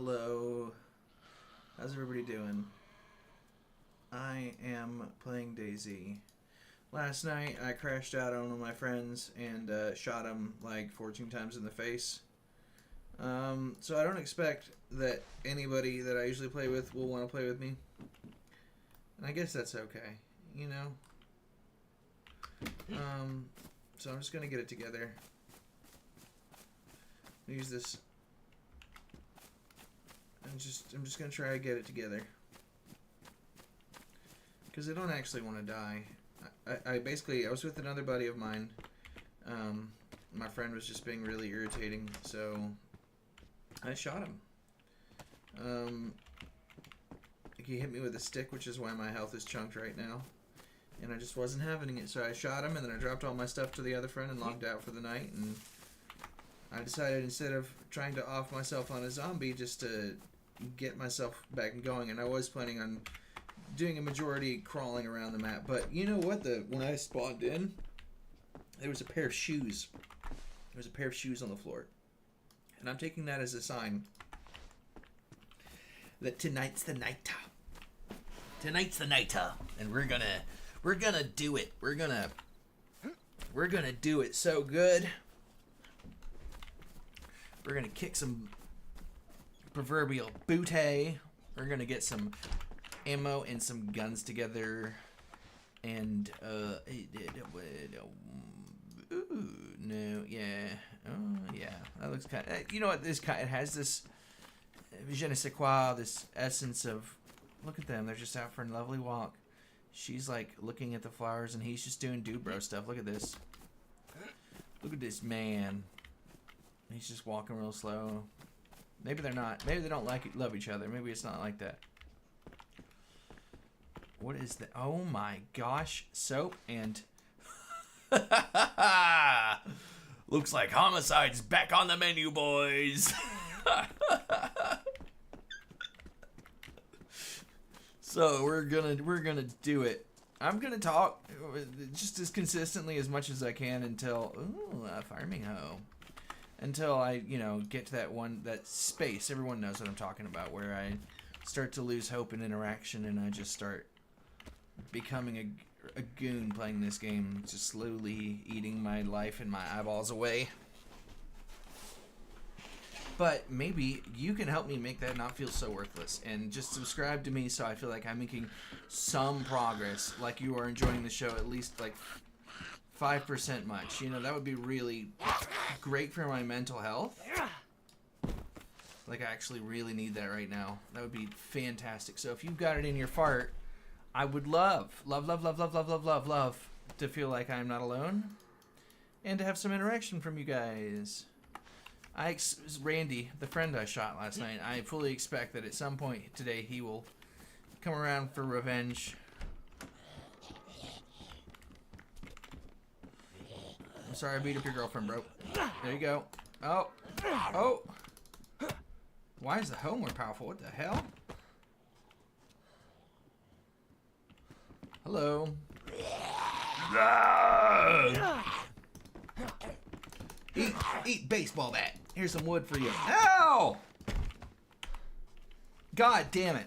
Hello. How's everybody doing? I am playing DayZ. Last night I crashed out on one of my friends and shot him like 14 times in the face. So I don't expect that anybody that I usually play with will want to play with me. And I guess that's okay, you know? So I'm just going to get it together. Use this. I'm just going to try to get it together. Because I don't actually want to die. I was with another buddy of mine. My friend was just being really irritating, so I shot him. He hit me with a stick, which is why my health is chunked right now. And I just wasn't having it, so I shot him, and then I dropped all my stuff to the other friend and logged out for the night. And I decided, instead of trying to off myself on a zombie, just to get myself back and going. And I was planning on doing a majority crawling around the map. But you know what? When I spawned in, there was a pair of shoes. There was a pair of shoes on the floor. And I'm taking that as a sign that tonight's the night. Tonight's the night, and we're gonna do it. We're gonna do it so good. We're gonna kick some proverbial booty. We're gonna get some ammo and some guns together, and that looks kind of, you know what, it has this je ne sais quoi, this essence of, look at them, they're just out for a lovely walk. She's like looking at the flowers and he's just doing dude bro stuff. Look at this. Look at this man. He's just walking real slow. Maybe they're not. Maybe they don't love each other. Maybe it's not like that. What is that? Oh my gosh. Soap and... Looks like homicide's back on the menu, boys. So we're gonna do it. I'm gonna talk just as consistently as much as I can until farming hoe. Until I, get to that space. Everyone knows what I'm talking about, where I start to lose hope in interaction and I just start becoming a goon playing this game, just slowly eating my life and my eyeballs away. But maybe you can help me make that not feel so worthless, and just subscribe to me so I feel like I'm making some progress, like you are enjoying the show at least like 5% much. That would be really great for my mental health. Like, I actually really need that right now. That would be fantastic. So if you've got it in your fart, I would love to feel like I'm not alone and to have some interaction from you guys. Randy, the friend I shot last night, I fully expect that at some point today he will come around for revenge. I'm sorry I beat up your girlfriend, bro. There you go. Oh. Why is the hoe more powerful? What the hell? Hello. Eat baseball bat. Here's some wood for you. Ow! God damn it.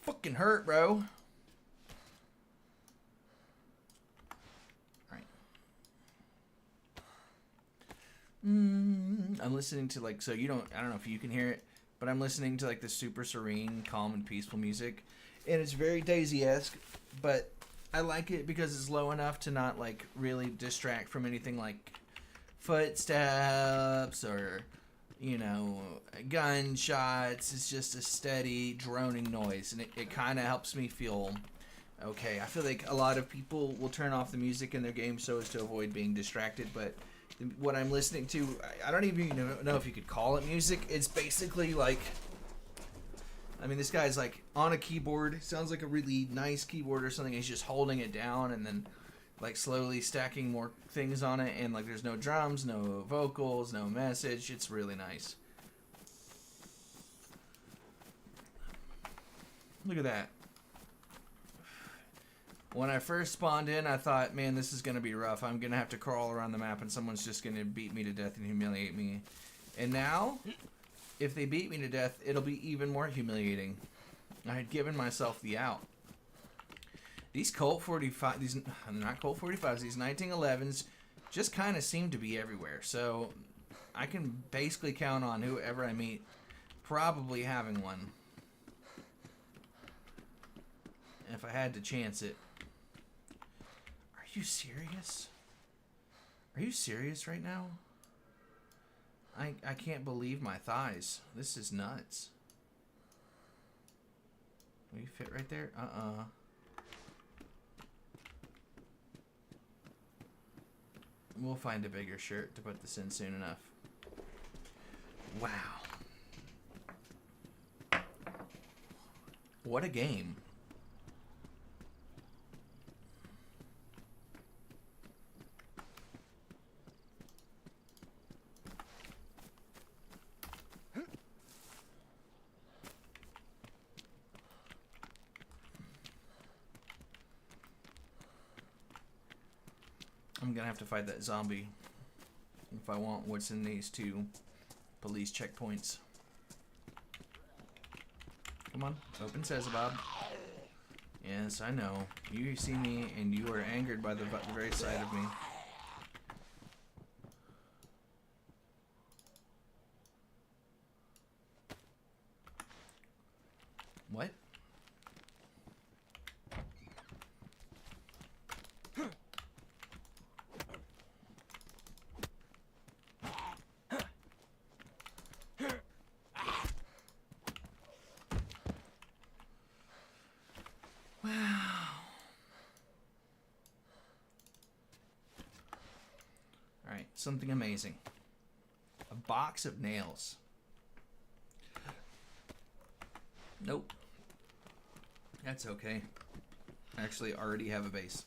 Fucking hurt, bro. Alright. I'm listening to I don't know if you can hear it, but I'm listening to the super serene, calm, and peaceful music. And it's very DayZ-esque, but I like it because it's low enough to not really distract from anything like footsteps or gunshots. It's just a steady droning noise, and it kind of helps me feel okay. I feel like a lot of people will turn off the music in their game so as to avoid being distracted, but what I'm listening to, I don't even know if you could call it music. It's basically this guy's on a keyboard. It sounds like a really nice keyboard or something. He's just holding it down and then slowly stacking more things on it, and there's no drums, no vocals, no message. It's really nice. Look at that. When I first spawned in, I thought, man, this is going to be rough. I'm going to have to crawl around the map and someone's just going to beat me to death and humiliate me. And now, if they beat me to death, it'll be even more humiliating. I had given myself the out. These Colt 45, these not Colt 45s, these 1911s just kind of seem to be everywhere. So I can basically count on whoever I meet probably having one. If I had to chance it. Are you serious? Are you serious right now? I can't believe my thighs. This is nuts. Will you fit right there? We'll find a bigger shirt to put this in soon enough. Wow. What a game. I'm gonna have to fight that zombie if I want what's in these two police checkpoints. Come on, open sesame, Bob. Yes, I know. You see me and you are angered by the very sight of me. What? Something amazing. A box of nails. Nope. That's okay. I actually already have a base.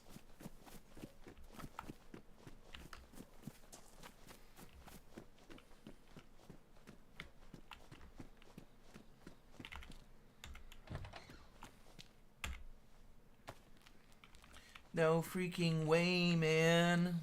No freaking way, man.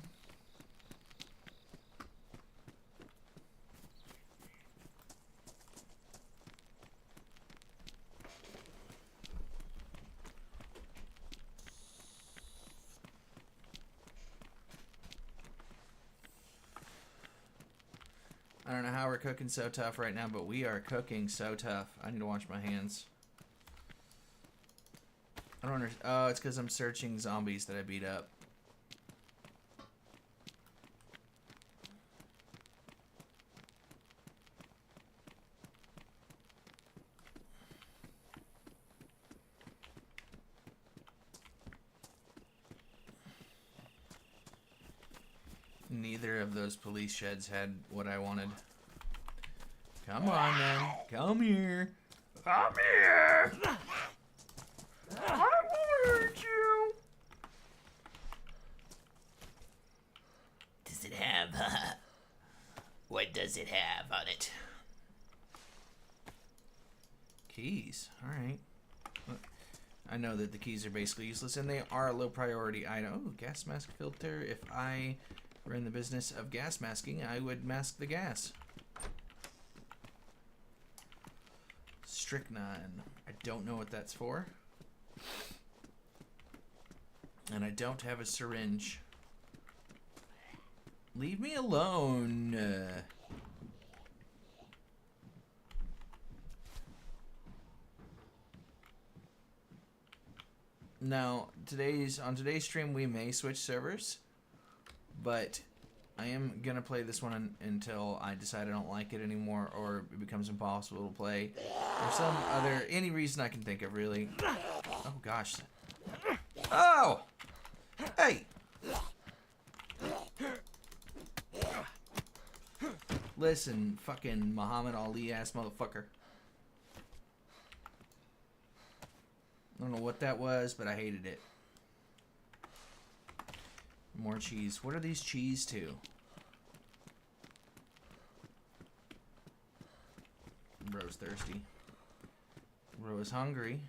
I don't know how we're cooking so tough right now, but we are cooking so tough. I need to wash my hands. I don't understand. Oh, it's because I'm searching zombies that I beat up. Neither of those police sheds had what I wanted. Come on, then. Come here. Come here. I won't hurt you. Does it have, what does it have on it? Keys. All right. I know that the keys are basically useless, and they are a low priority item. Oh, gas mask filter. If I were in the business of gas masking, I would mask the gas. Strychnine. I don't know what that's for. And I don't have a syringe. Leave me alone. Now, on today's stream, we may switch servers. But I am going to play this one until I decide I don't like it anymore or it becomes impossible to play. Or any reason I can think of, really. Oh, gosh. Oh! Hey! Listen, fucking Muhammad Ali ass motherfucker. I don't know what that was, but I hated it. More cheese. What are these cheese to? Bro's thirsty. Bro is hungry.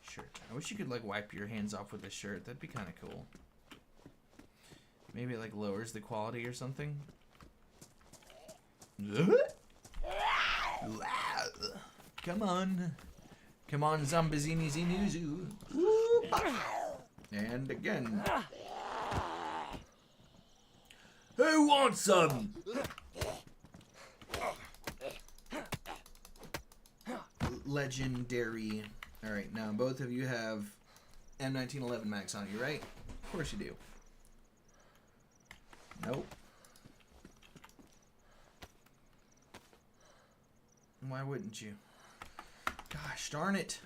Shirt. I wish you could like wipe your hands off with this shirt. That'd be kind of cool. Maybe it like lowers the quality or something. Come on. Come on, Zombizini Zinuzu. And again. Who wants some? Legendary. Alright, now both of you have M1911 max on you, right? Of course you do. Nope. Why wouldn't you? Gosh darn it.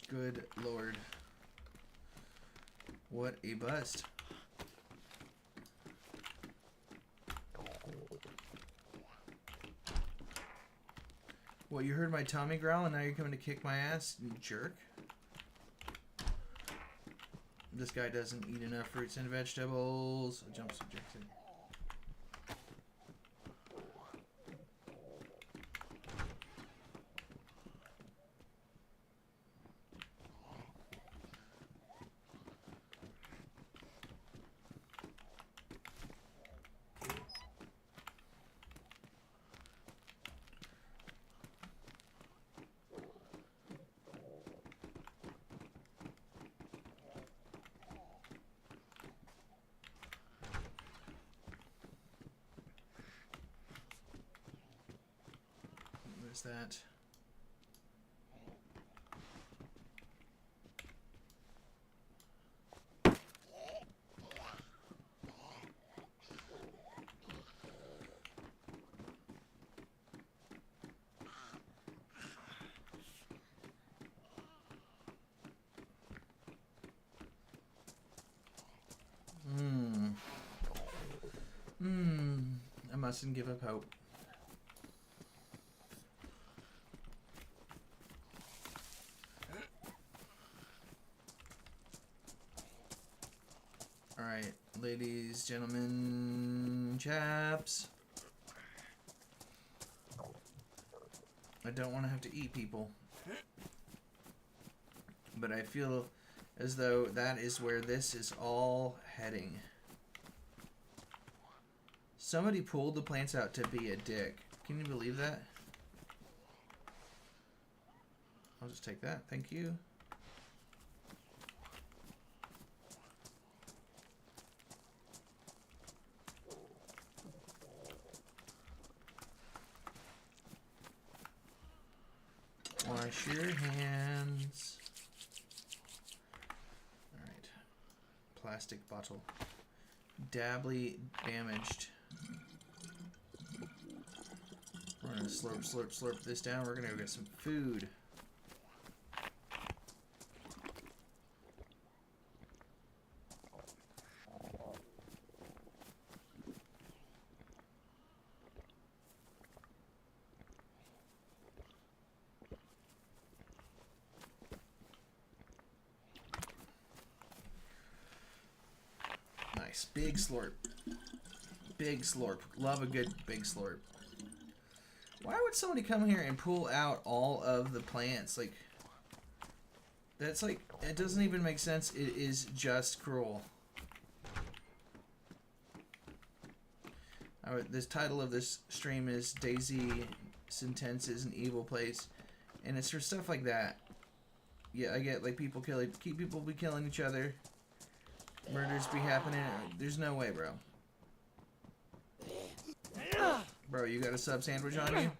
Good Lord. What a bust. What, you heard my Tommy growl and now you're coming to kick my ass, you jerk? This guy doesn't eat enough fruits and vegetables. A jump subjected. That. I mustn't give up hope. Alright, ladies, gentlemen, chaps. I don't want to have to eat people. But I feel as though that is where this is all heading. Somebody pulled the plants out to be a dick. Can you believe that? I'll just take that. Thank you. Wash your hands. Alright. Plastic bottle. Dabbly damaged. We're gonna slurp this down. We're gonna go get some food. Nice. Big slurp. Big slurp. Love a good big slurp. Why would somebody come here and pull out all of the plants? Like, that's like, it doesn't even make sense. It is just cruel. This title of this stream is DayZ IntenZ is an evil place. And it's for stuff like that. Yeah, I get, like, people be killing each other. Murders be happening. There's no way, bro. Bro, you got a sub sandwich on you?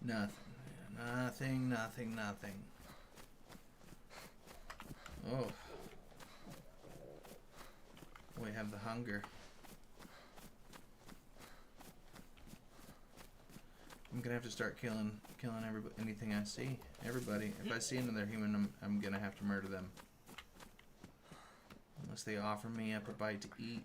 Nothing. Nothing. Oh. We have the hunger. I'm gonna have to start killing everybody, anything I see. Everybody. If I see another human, I'm gonna have to murder them. Unless they offer me up a bite to eat.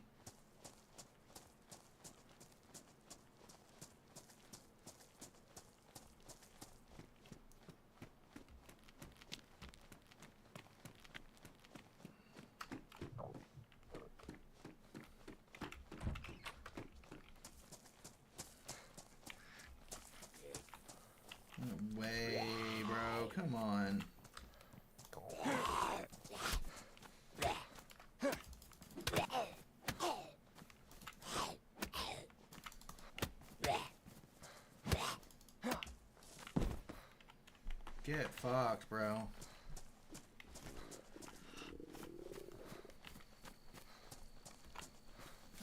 No way, bro. Come on. Get fucked, bro.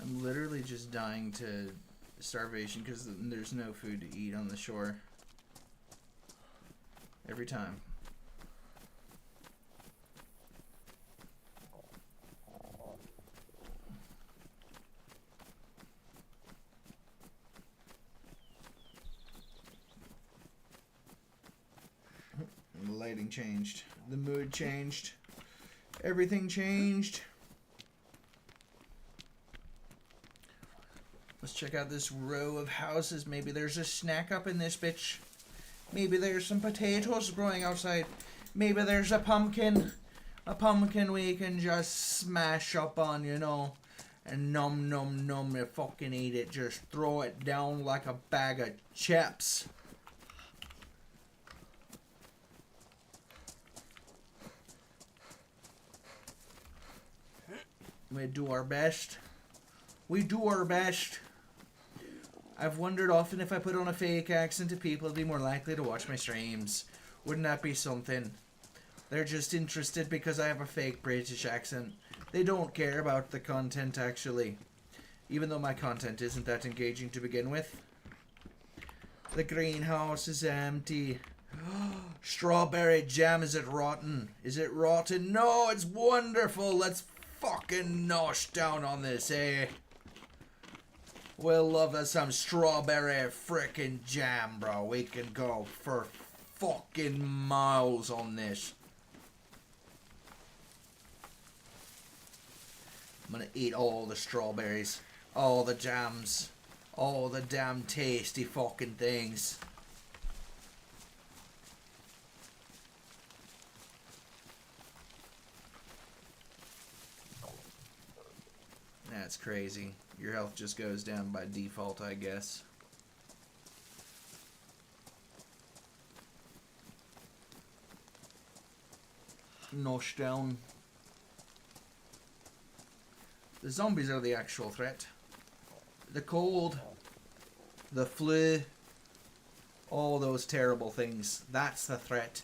I'm literally just dying to starvation because there's no food to eat on the shore. Every time. The lighting changed. The mood changed. Everything changed. Let's check out this row of houses. Maybe there's a snack up in this bitch. Maybe there's some potatoes growing outside. Maybe there's a pumpkin. A pumpkin we can just smash up on, you know. And num num num, you fucking eat it. Just throw it down like a bag of chips. We do our best. We do our best. I've wondered often if I put on a fake accent to people, they'd be more likely to watch my streams. Wouldn't that be something? They're just interested because I have a fake British accent. They don't care about the content, actually. Even though my content isn't that engaging to begin with. The greenhouse is empty. Strawberry jam, is it rotten? Is it rotten? No, it's wonderful. Let's fucking nosh down on this, eh? We'll love us some strawberry frickin' jam, bro. We can go for fucking miles on this. I'm gonna eat all the strawberries, all the jams, all the damn tasty fucking things. That's crazy. Your health just goes down by default, I guess. Nosh down. The zombies are the actual threat. The cold, the flu, all those terrible things. That's the threat.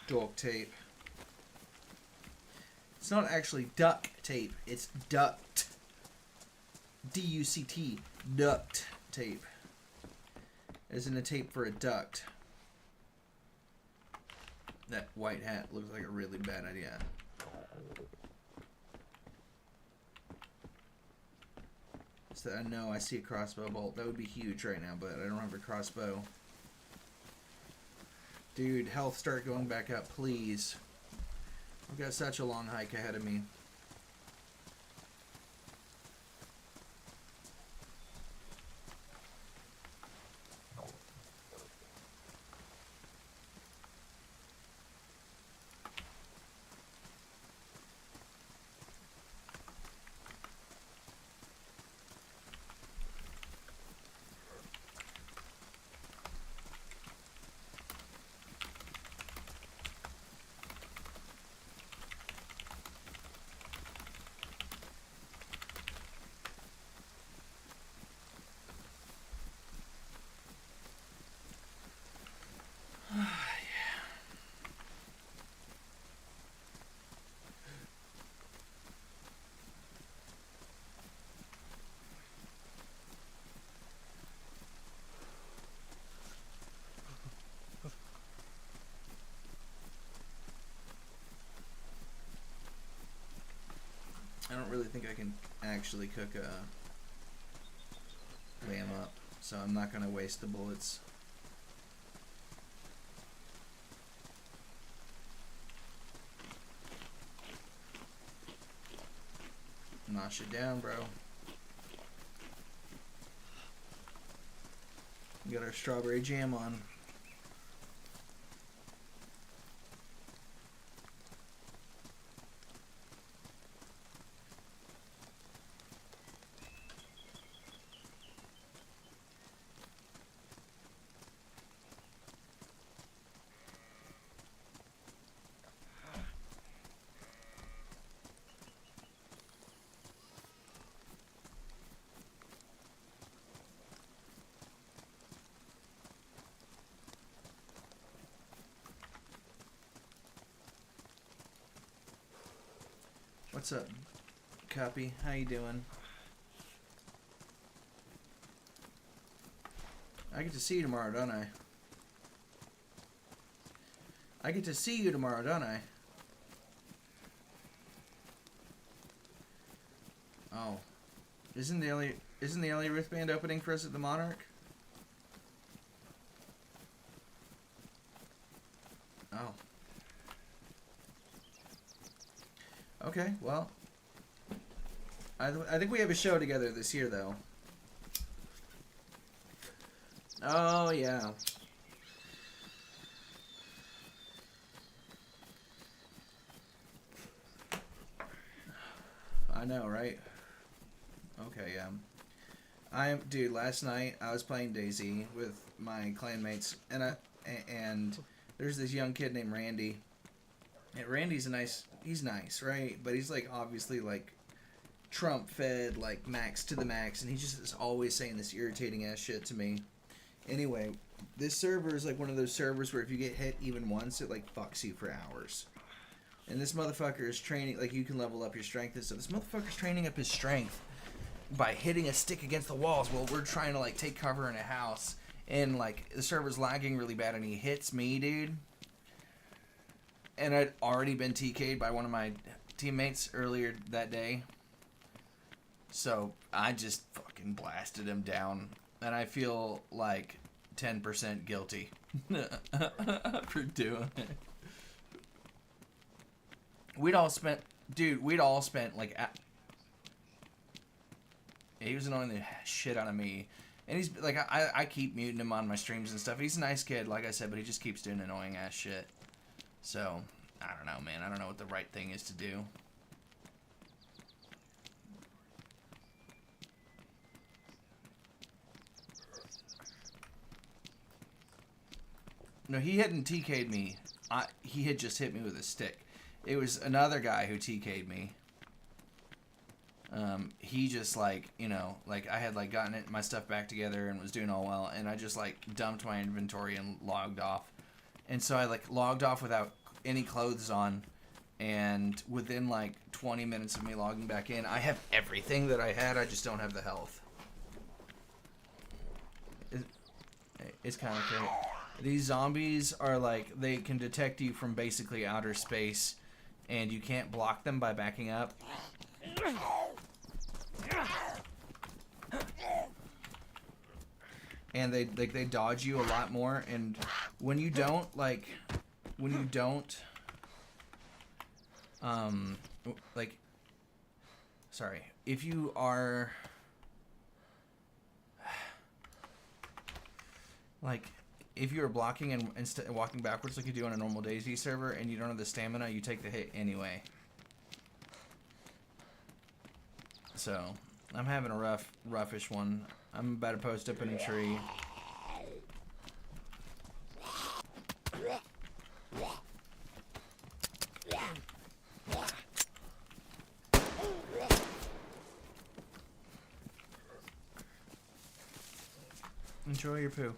Duct tape. It's not actually duct tape, it's duct. D-U-C-T. Duct tape. As in a tape for a duct. That white hat looks like a really bad idea. So I know I see a crossbow bolt. That would be huge right now, but I don't have a crossbow. Dude, health start going back up, please. I've got such a long hike ahead of me. think I can actually cook a lamb up, so I'm not gonna waste the bullets. Nosh it down, bro. We got our strawberry jam on. What's up, Copy? How you doing? I get to see you tomorrow, don't I? I get to see you tomorrow, don't I? Oh. Isn't the LA wristband opening for us at the Monarch? Oh. Okay, well. I think we have a show together this year, though. Oh, yeah. I know, right? Okay, yeah. Dude, last night I was playing DayZ with my clanmates, and there's this young kid named Randy. And Randy's he's nice, right? But he's like obviously like Trump fed, like max to the max, and he just is always saying this irritating ass shit to me. Anyway, this server is like one of those servers where if you get hit even once, it like fucks you for hours. And this motherfucker is training, like you can level up your strength and stuff. This motherfucker's training up his strength by hitting a stick against the walls while we're trying to like take cover in a house. And like the server's lagging really bad and he hits me, dude. And I'd already been TK'd by one of my teammates earlier that day. So I just fucking blasted him down. And I feel like 10% guilty for doing it. We'd all spent like... he was annoying the shit out of me. And he's like, I keep muting him on my streams and stuff. He's a nice kid, like I said, but he just keeps doing annoying ass shit. So, I don't know, man. I don't know what the right thing is to do. No, he hadn't TK'd me. He had just hit me with a stick. It was another guy who TK'd me. He just like, you know, like I had like gotten my stuff back together and was doing all well, and I just like dumped my inventory and logged off. And so I like logged off without any clothes on, and within like 20 minutes of me logging back in, I have everything that I had, I just don't have the health. It's kind of crazy. These zombies are like, they can detect you from basically outer space, and you can't block them by backing up. And they dodge you a lot more, and when you don't if you are like, if you are blocking and instead walking backwards like you do on a normal DayZ server and you don't have the stamina, you take the hit anyway. So, I'm having a roughish one. I'm about to post up in a tree. Enjoy your poo.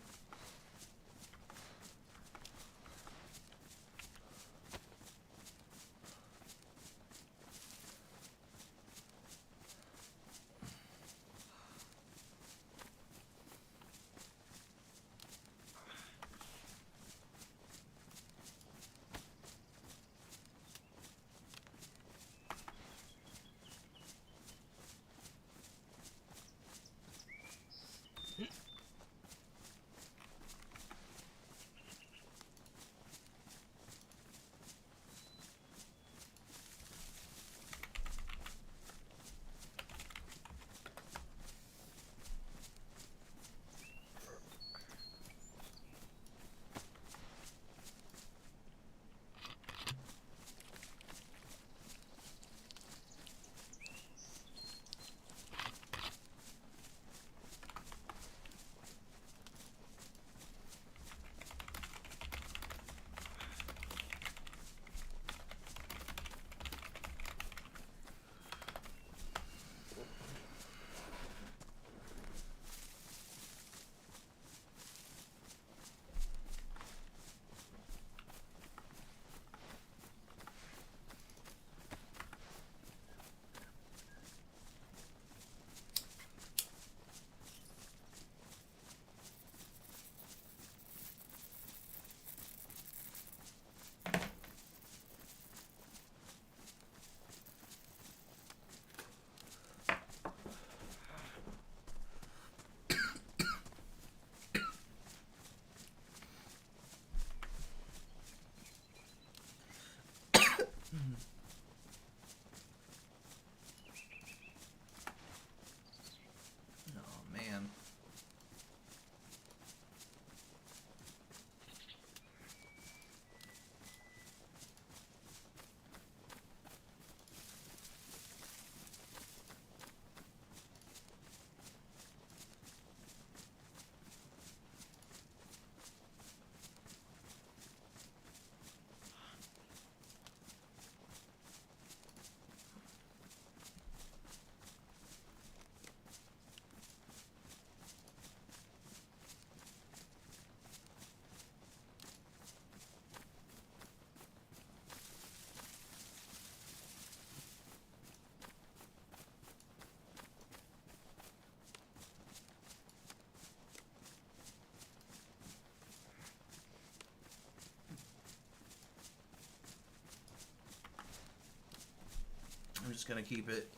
just gonna keep it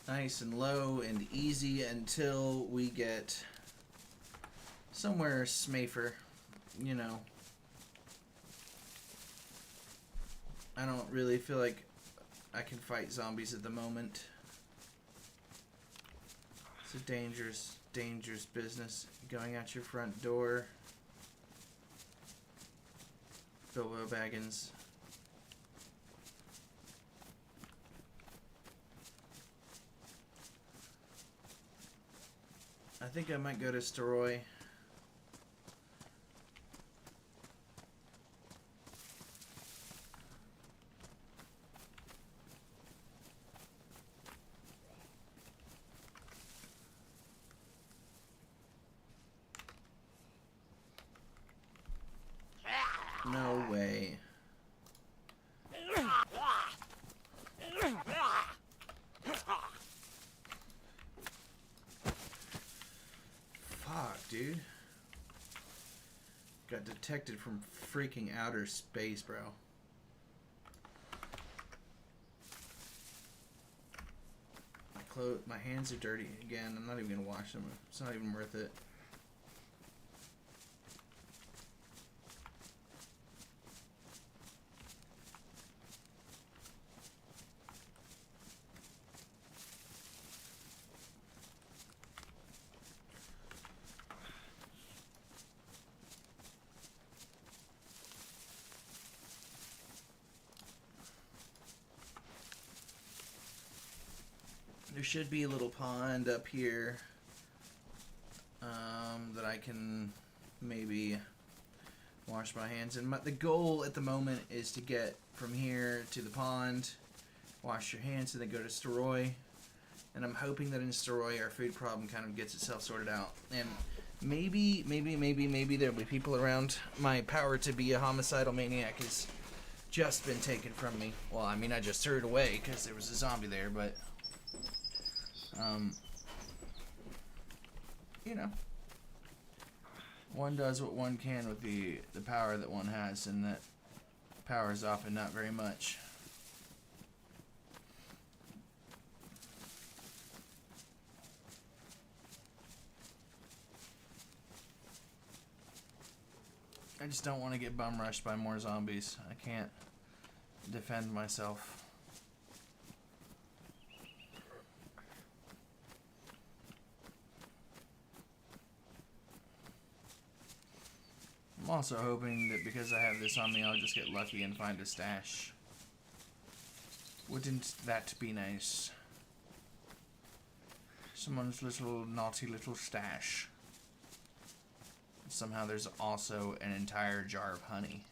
nice and low and easy until we get somewhere smafer, you know. I don't really feel like I can fight zombies at the moment. It's a dangerous, dangerous business. Going out your front door. Bilbo Baggins. I think I might go to Steroy. No way. Fuck, dude. Got detected from freaking outer space, bro. My hands are dirty again. I'm not even gonna wash them. It's not even worth it. There should be a little pond up here that I can maybe wash my hands in. The goal at the moment is to get from here to the pond, wash your hands, and then go to Steroy. And I'm hoping that in Steroy our food problem kind of gets itself sorted out. And maybe there'll be people around. My power to be a homicidal maniac has just been taken from me. Well, I mean, I just threw it away because there was a zombie there, but... you know, one does what one can with the power that one has, and that power is often not very much. I just don't want to get bum rushed by more zombies. I can't defend myself. I'm also hoping that because I have this on me, I'll just get lucky and find a stash. Wouldn't that be nice? Someone's little naughty little stash. Somehow there's also an entire jar of honey.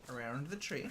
Around the tree.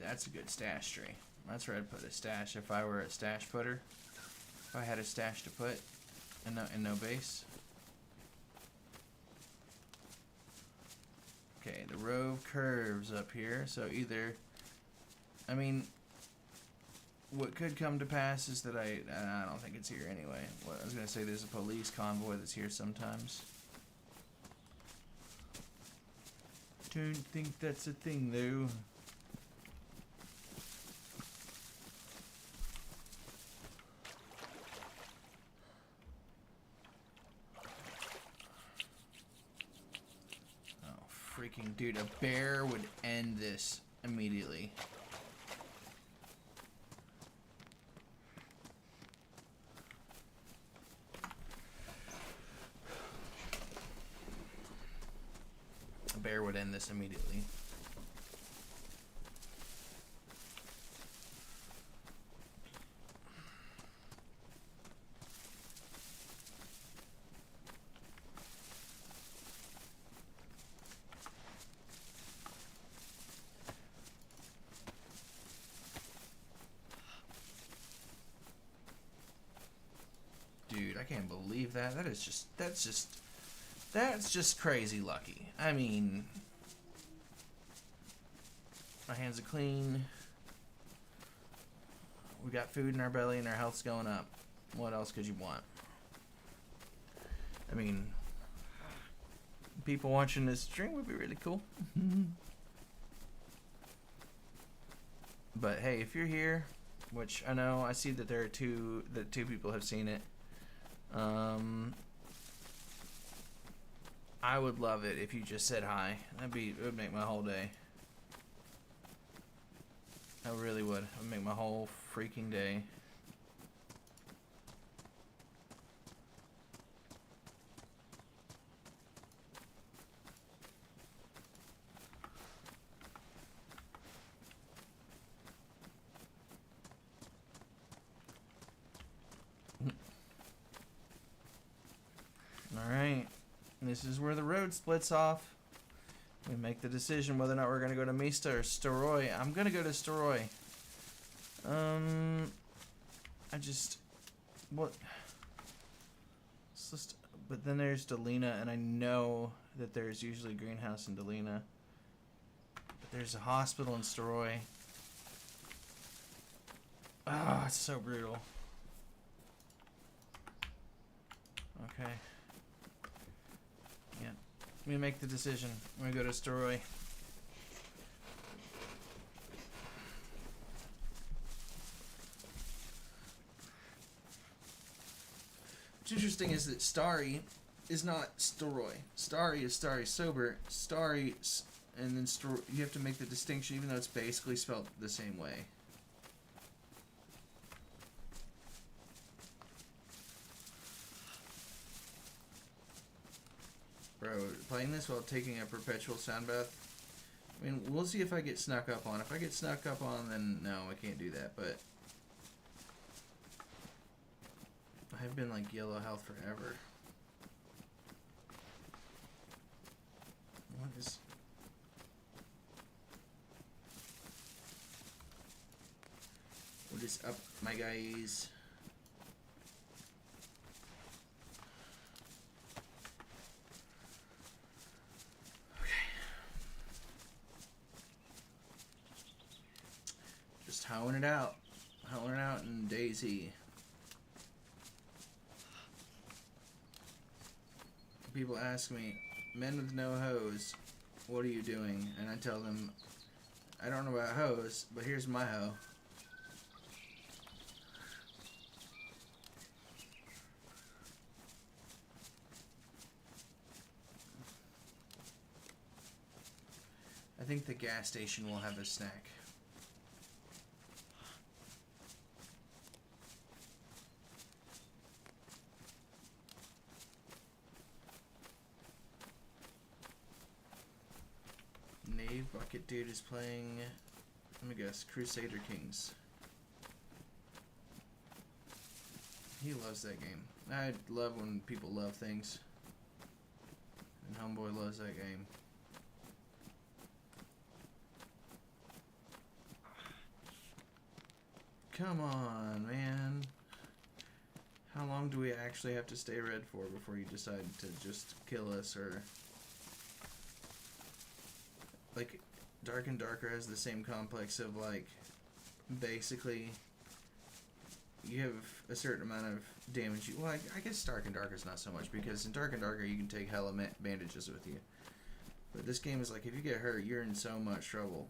That's a good stash tree. That's where I'd put a stash if I were a stash putter. If I had a stash to put and no base. Okay, the road curves up here, so either... I mean, what could come to pass is that I don't think it's here anyway. What I was gonna say, there's a police convoy that's here sometimes. Don't think that's a thing though. Freaking dude, a bear would end this immediately. A bear would end this immediately. Dude, I can't believe that. That's just crazy lucky. I mean, my hands are clean. We got food in our belly and our health's going up. What else could you want? I mean, people watching this stream would be really cool. But hey, if you're here, which I know, I see that there are two people have seen it. I would love it if you just said hi. It would make my whole day. I really would. It would make my whole freaking day. Alright. This is where the road splits off. We make the decision whether or not we're going to go to Mista or Storoi. I'm going to go to Storoi. But then there's Delina, and I know that there's usually a greenhouse in Delina. But there's a hospital in Storoi. Ah, it's so brutal. Okay. Yeah. Let me make the decision. I'm going to go to Storoi. What's interesting is that Starry is not Storoi. Starry is Starry Sober. Starry, and then you have to make the distinction, even though it's basically spelled the same way. Bro, playing this while taking a perpetual sound bath. I mean, we'll see if I get snuck up on. If I get snuck up on, then no, I can't do that, but I've been like yellow health forever. What is up, my guys? Okay. Just howling it out. Howling it out in DayZ. People ask me, men with no hose, what are you doing? And I tell them, I don't know about hose, but here's my hoe. I think the gas station will have a snack. Knave Bucket Dude is playing, let me guess, Crusader Kings. He loves that game. I love when people love things. And Homeboy loves that game. Come on, man. How long do we actually have to stay red for before you decide to just kill us, or... Like, Dark and Darker has the same complex of, like, basically you have a certain amount of damage. Well, I guess Dark and Darker is not so much, because in Dark and Darker you can take hella bandages with you. But this game is like, if you get hurt, you're in so much trouble.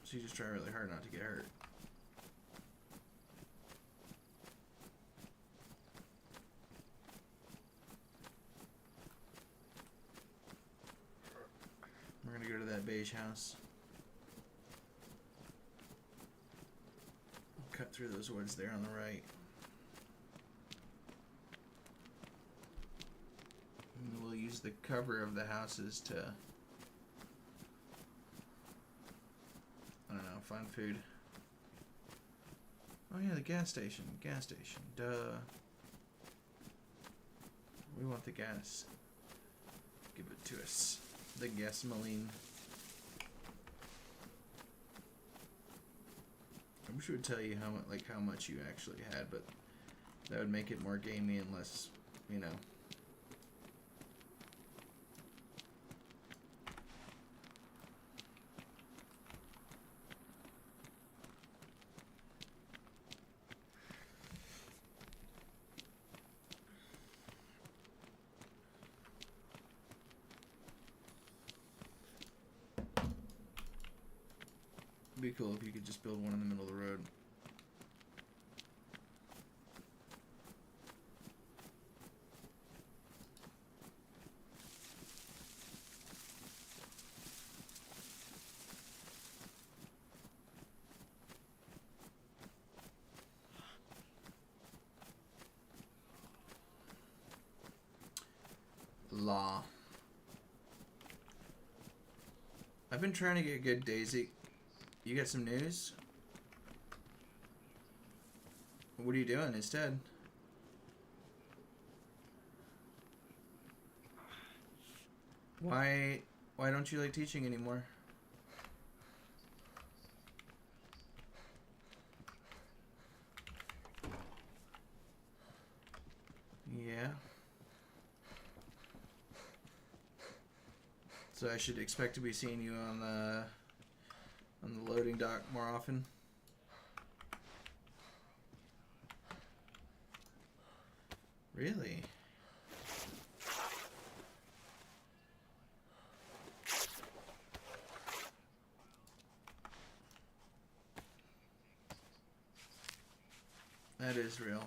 So you just try really hard not to get hurt. We're gonna go to that beige house. Cut through those woods there on the right. And we'll use the cover of the houses to, I don't know, find food. Oh yeah, the gas station. Gas station. Duh. We want the gas. Give it to us. The gasoline. I wish it would tell you how much you actually had, but that would make it more gamey and less, you know. It'd be cool if you could just build one in the middle of the road. Law. I've been trying to get good DayZ. You got some news? What are you doing instead? Why don't you like teaching anymore? Yeah. So I should expect to be seeing you on the loading dock more often. Really? That is real.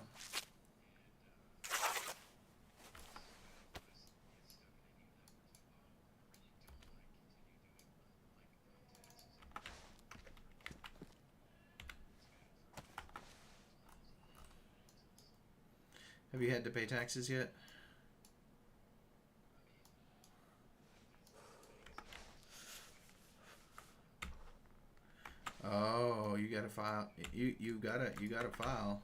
Have you had to pay taxes yet? Oh, you gotta file. You gotta file.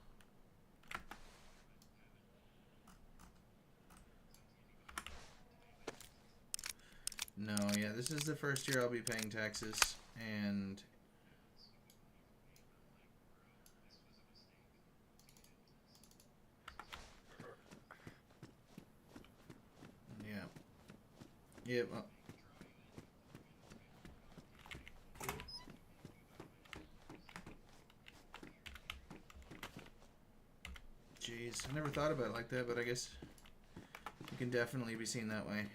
No, yeah, this is the first year I'll be paying taxes, and yeah, yeah. Well, jeez, I never thought about it like that, but I guess it can definitely be seen that way.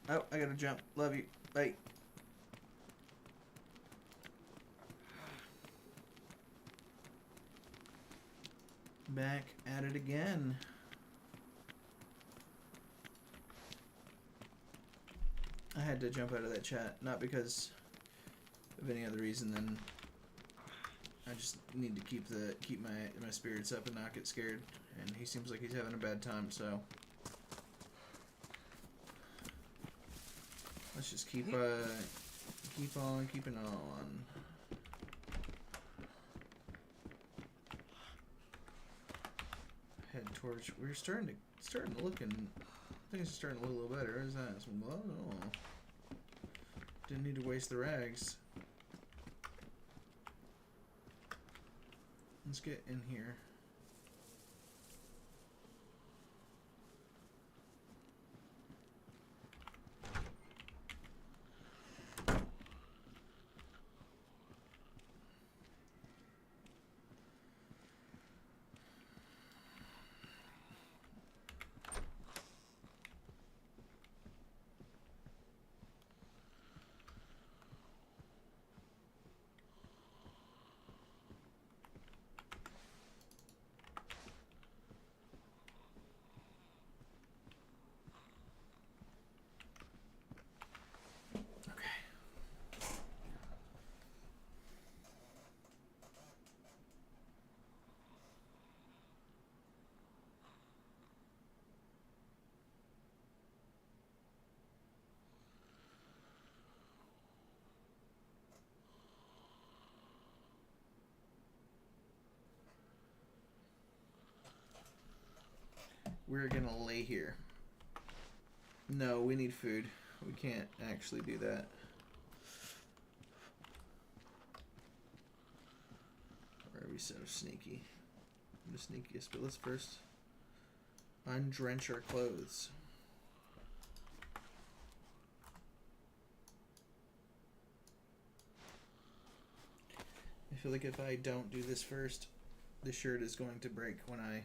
Oh, I gotta jump. Love you. Bye. Back at it again. I had to jump out of that chat, not because of any other reason than I just need to keep my spirits up and not get scared. And he seems like he's having a bad time, so let's just keep on keeping on. torch. We're starting to look and things are starting to look a little better. Is that? Well, no. Didn't need to waste the rags. Let's get in here. We're gonna lay here. No, we need food. We can't actually do that. Or are we so sneaky? I'm the sneakiest, but let's first undrench our clothes. I feel like if I don't do this first, the shirt is going to break when I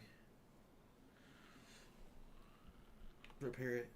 repair it.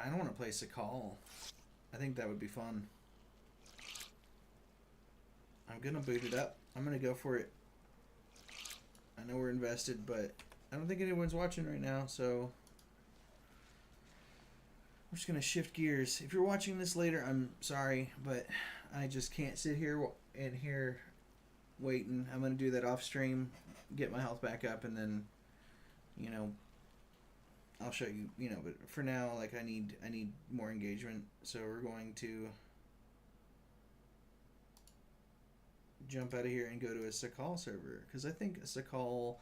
I don't want to play Sakal. I think that would be fun. I'm going to boot it up. I'm going to go for it. I know we're invested, but I don't think anyone's watching right now, so I'm just going to shift gears. If you're watching this later, I'm sorry, but I just can't sit here and here waiting. I'm going to do that off stream, get my health back up, and then, you know, I'll show you, you know, but for now, like, I need more engagement, so we're going to jump out of here and go to a Sakal server, because I think a Sakal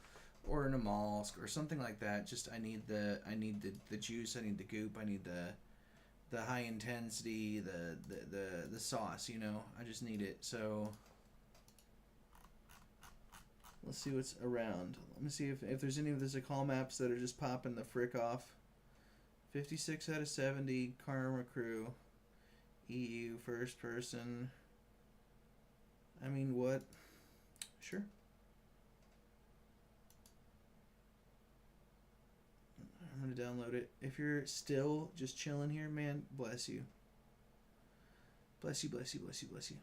or an Amalsk or something like that, just I need the juice, I need the goop, I need the high intensity, the sauce, you know, I just need it. So let's see what's around. Let me see if there's any of the Sakal maps that are just popping the frick off. 56 out of 70, Karma Crew, EU, first person. I mean, what? Sure. I'm going to download it. If you're still just chilling here, man, bless you. Bless you, bless you, bless you, bless you.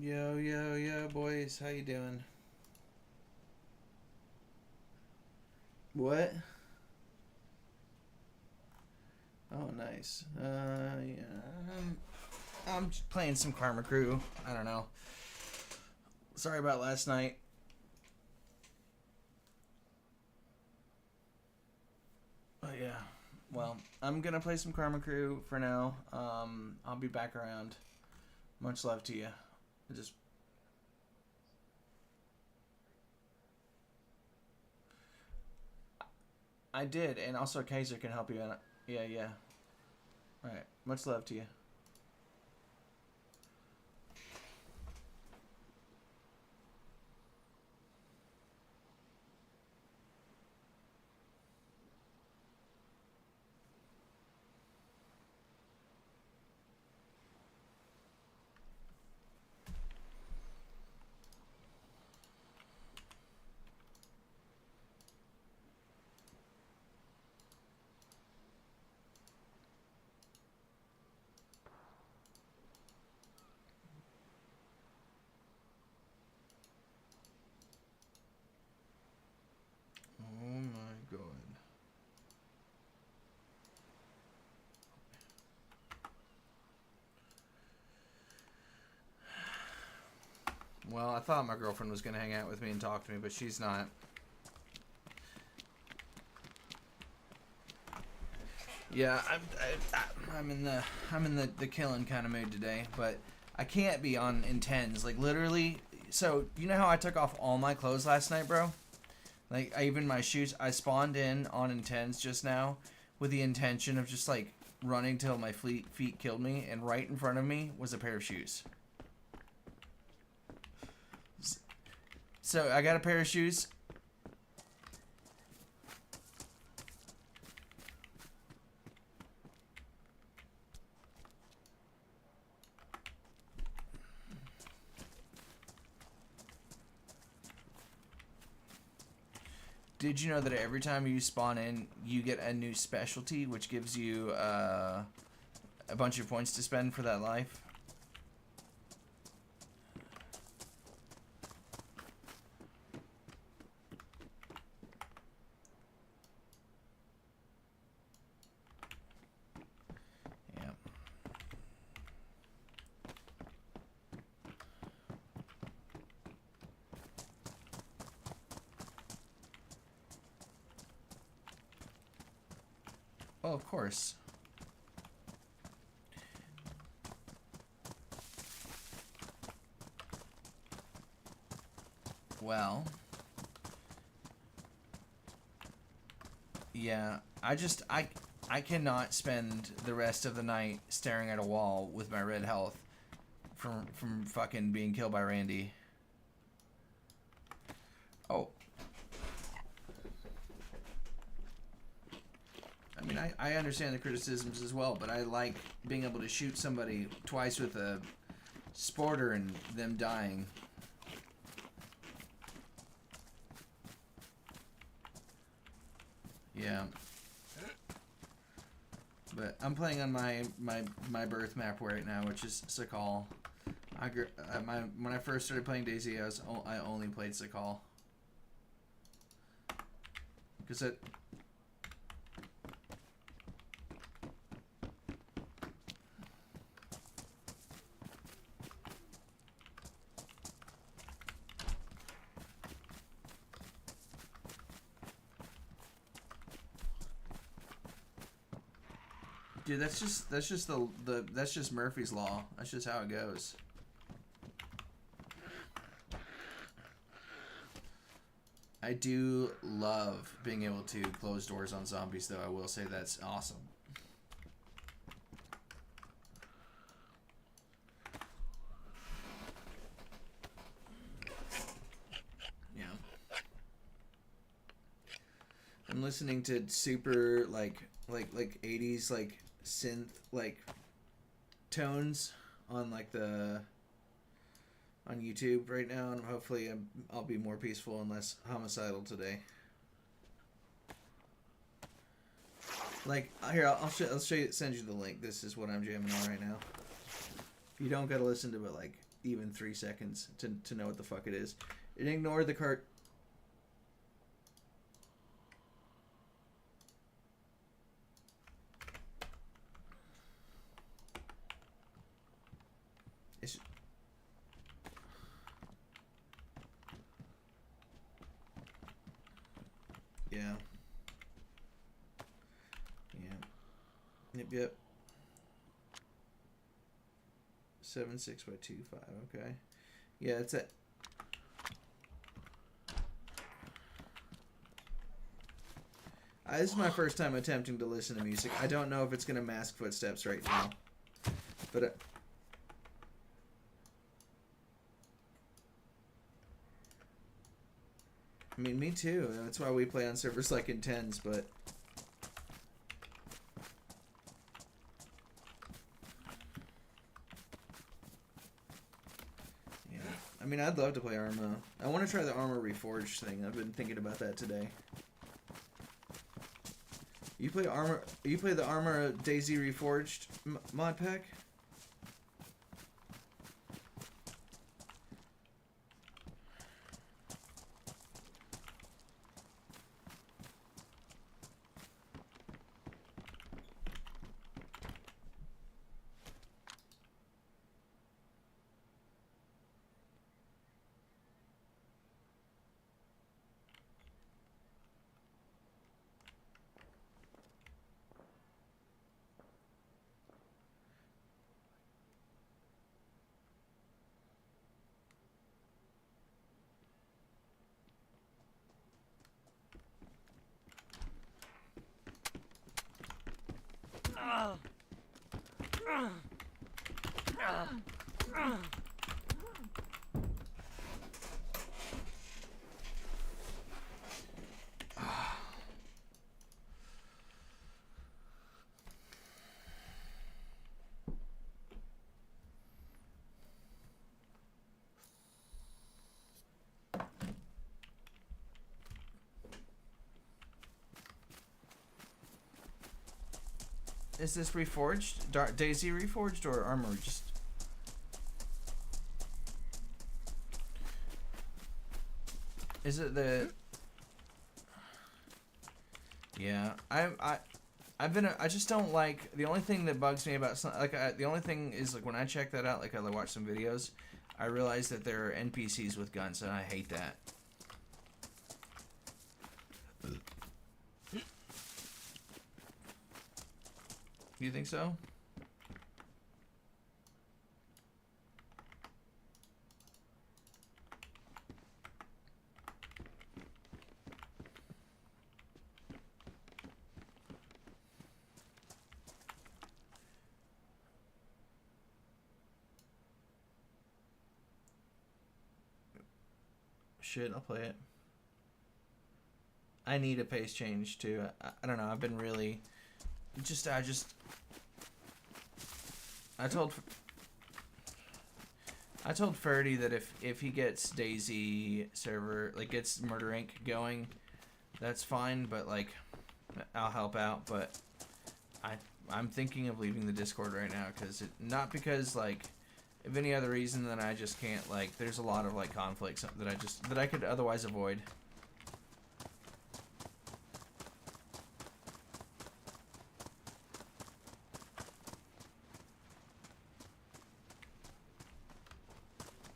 Yo, yo, yo, boys. How you doing? What? Oh, nice. Yeah. I'm just playing some Karma Crew. I don't know. Sorry about last night. But yeah. Well, I'm gonna play some Karma Crew for now. I'll be back around. Much love to you. Just I did, and also Kaiser can help you. Yeah, yeah. All right. Much love to you. Oh my god. Well, I thought my girlfriend was gonna hang out with me and talk to me, but she's not. Yeah, I'm in the killing kind of mood today, but I can't be on IntenZ. Like literally, so you know how I took off all my clothes last night, bro? Like even my shoes. I spawned in on IntenZ just now with the intention of just like running till my feet killed me, and right in front of me was a pair of shoes. So I got a pair of shoes. Did you know that every time you spawn in, you get a new specialty, which gives you a bunch of points to spend for that life? Yeah. Oh, of course. Well, yeah, I cannot spend the rest of the night staring at a wall with my red health from fucking being killed by Randy. Oh. I mean, I understand the criticisms as well, but I like being able to shoot somebody twice with a sporter and them dying. Yeah. But I'm playing on my birth map right now, which is Sakal. When I first started playing DayZ, I only played Sakal. Because it. Dude, that's just Murphy's Law. That's just how it goes. I do love being able to close doors on zombies, though. I will say that's awesome. Yeah. I'm listening to super like 80s like synth like tones on like the on YouTube right now, and hopefully I'll be more peaceful and less homicidal today. Like here, I'll show you, send you the link. This is what I'm jamming on right now. You don't gotta listen to it like even 3 seconds to know what the fuck it is. It ignored the cart. It's... Yeah. Yeah. Yep. 7.6 by 2.5. Okay. Yeah, it's a... this is my first time attempting to listen to music. I don't know if it's going to mask footsteps right now. But... I mean, me too. That's why we play on servers like IntenZ, but... Yeah. I mean, I'd love to play Arma. I want to try the Arma Reforged thing. I've been thinking about that today. You play Arma? You play the Arma DayZ Reforged mod pack? Is this Reforged? DayZ Reforged or Arma just... Is it the... Yeah, I just don't like... The only thing that bugs me about... the only thing is, like, when I check that out, like, I watch some videos, I realize that there are NPCs with guns, and I hate that. You think so? Shit, I'll play it. I need a pace change too. I don't know. I've been really... I told Ferdy that if he gets DayZ server, like gets Murder Inc. going, that's fine, but like I'll help out, but I'm thinking of leaving the Discord right now not because like if any other reason than I just can't, like there's a lot of like conflicts that I could otherwise avoid.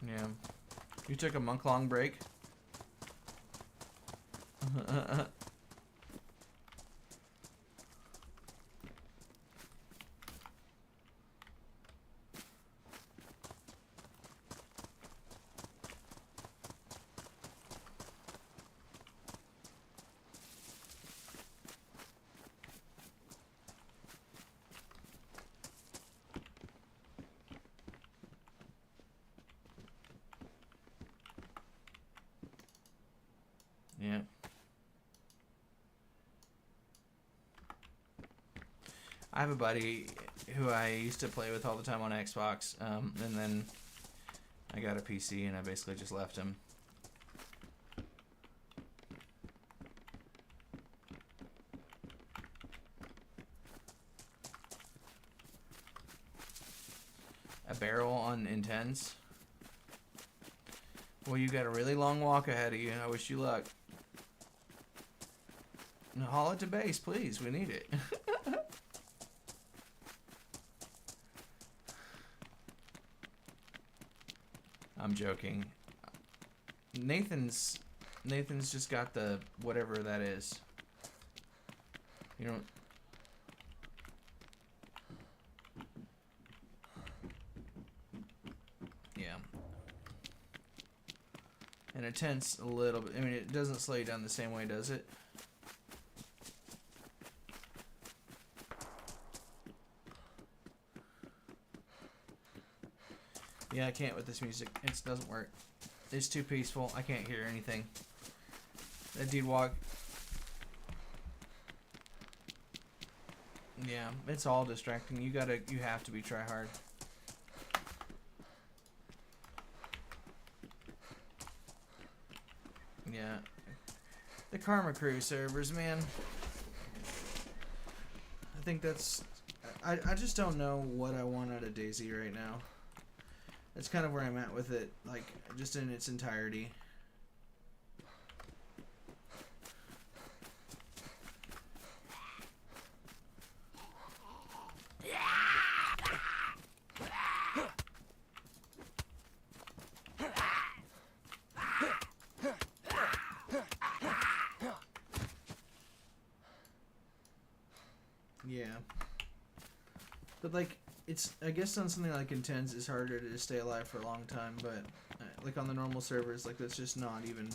Yeah. You took a month-long break? Yeah. I have a buddy who I used to play with all the time on Xbox, and then I got a PC and I basically just left him. A barrel on IntenZ? Well, you got a really long walk ahead of you, and I wish you luck. Now, haul it to base, please. We need it. I'm joking. Nathan's just got the whatever that is. You know. Yeah. And it tends a little bit. I mean, it doesn't slow you down the same way, does it? Yeah, I can't with this music. It doesn't work. It's too peaceful. I can't hear anything. That dude walk. Yeah, it's all distracting. You have to be try hard. Yeah. The Karma Crew servers, man. I think that's... I just don't know what I want out of DayZ right now. That's kind of where I'm at with it, like, just in its entirety. Yeah. But, like, it's, I guess on something like IntenZ, it's harder to stay alive for a long time, but, like, on the normal servers, like, that's just not even,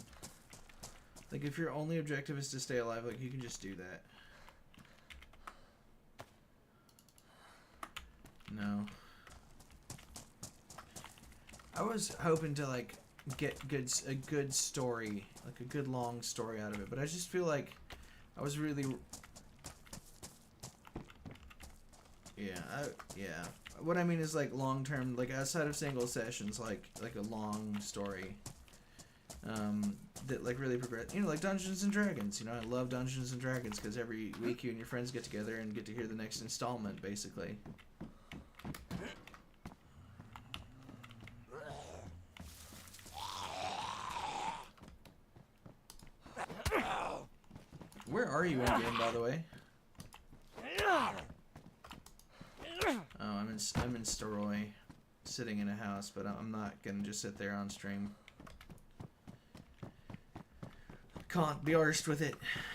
like, if your only objective is to stay alive, like, you can just do that. No. I was hoping to, like, get a good story, like, a good long story out of it, but I just feel like I was really... Yeah. What I mean is, like, long term, like, outside of single sessions, like a long story, that, like, really progress. You know, like Dungeons and Dragons. You know, I love Dungeons and Dragons because every week you and your friends get together and get to hear the next installment, basically. Where are you in game, by the way? Oh, I'm in Staroy, sitting in a house, but I'm not gonna just sit there on stream. Can't be arsed with it,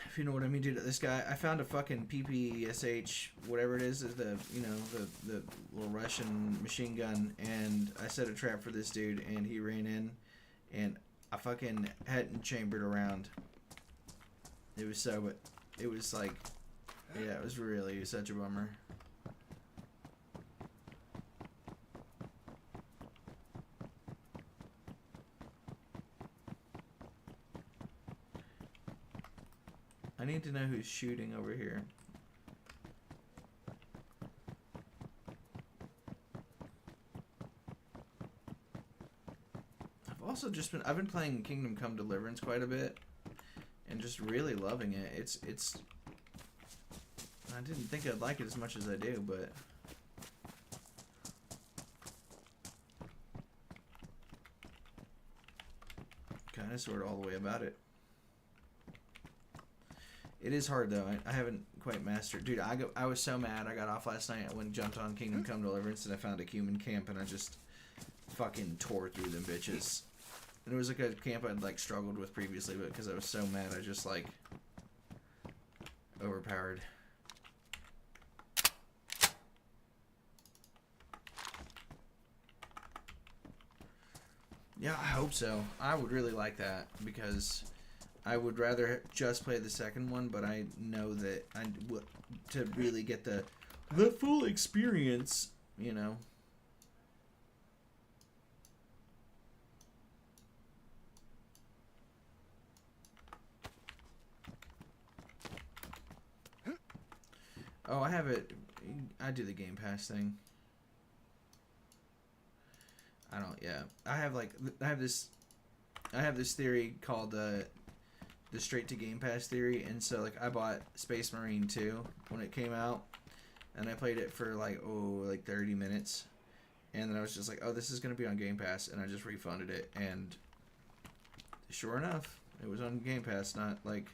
if you know what I mean, dude. This guy, I found a fucking PPSH, whatever it is the the little Russian machine gun, and I set a trap for this dude, and he ran in, and I fucking hadn't chambered around. It was like, yeah, it was really such a bummer. I need to know who's shooting over here. I've been playing Kingdom Come Deliverance quite a bit, and just really loving it. It's. I didn't think I'd like it as much as I do, but. Kind of sort of all the way about it. It is hard though. I haven't quite mastered. Dude, I was so mad. I got off last night. I went and jumped on Kingdom Come Deliverance, and I found a human camp, and I just fucking tore through them bitches. And it was like a camp I'd like struggled with previously, but because I was so mad, I just like overpowered. Yeah, I hope so. I would really like that because I would rather just play the second one, but I know that to really get the full experience, you know. Oh, I have it. I do the Game Pass thing. I don't. Yeah, I have this theory called the straight to Game Pass theory, and so like I bought Space Marine 2 when it came out, and I played it for like 30 minutes, and then I was just like, oh, this is gonna be on Game Pass, and I just refunded it, and sure enough, it was on Game Pass not like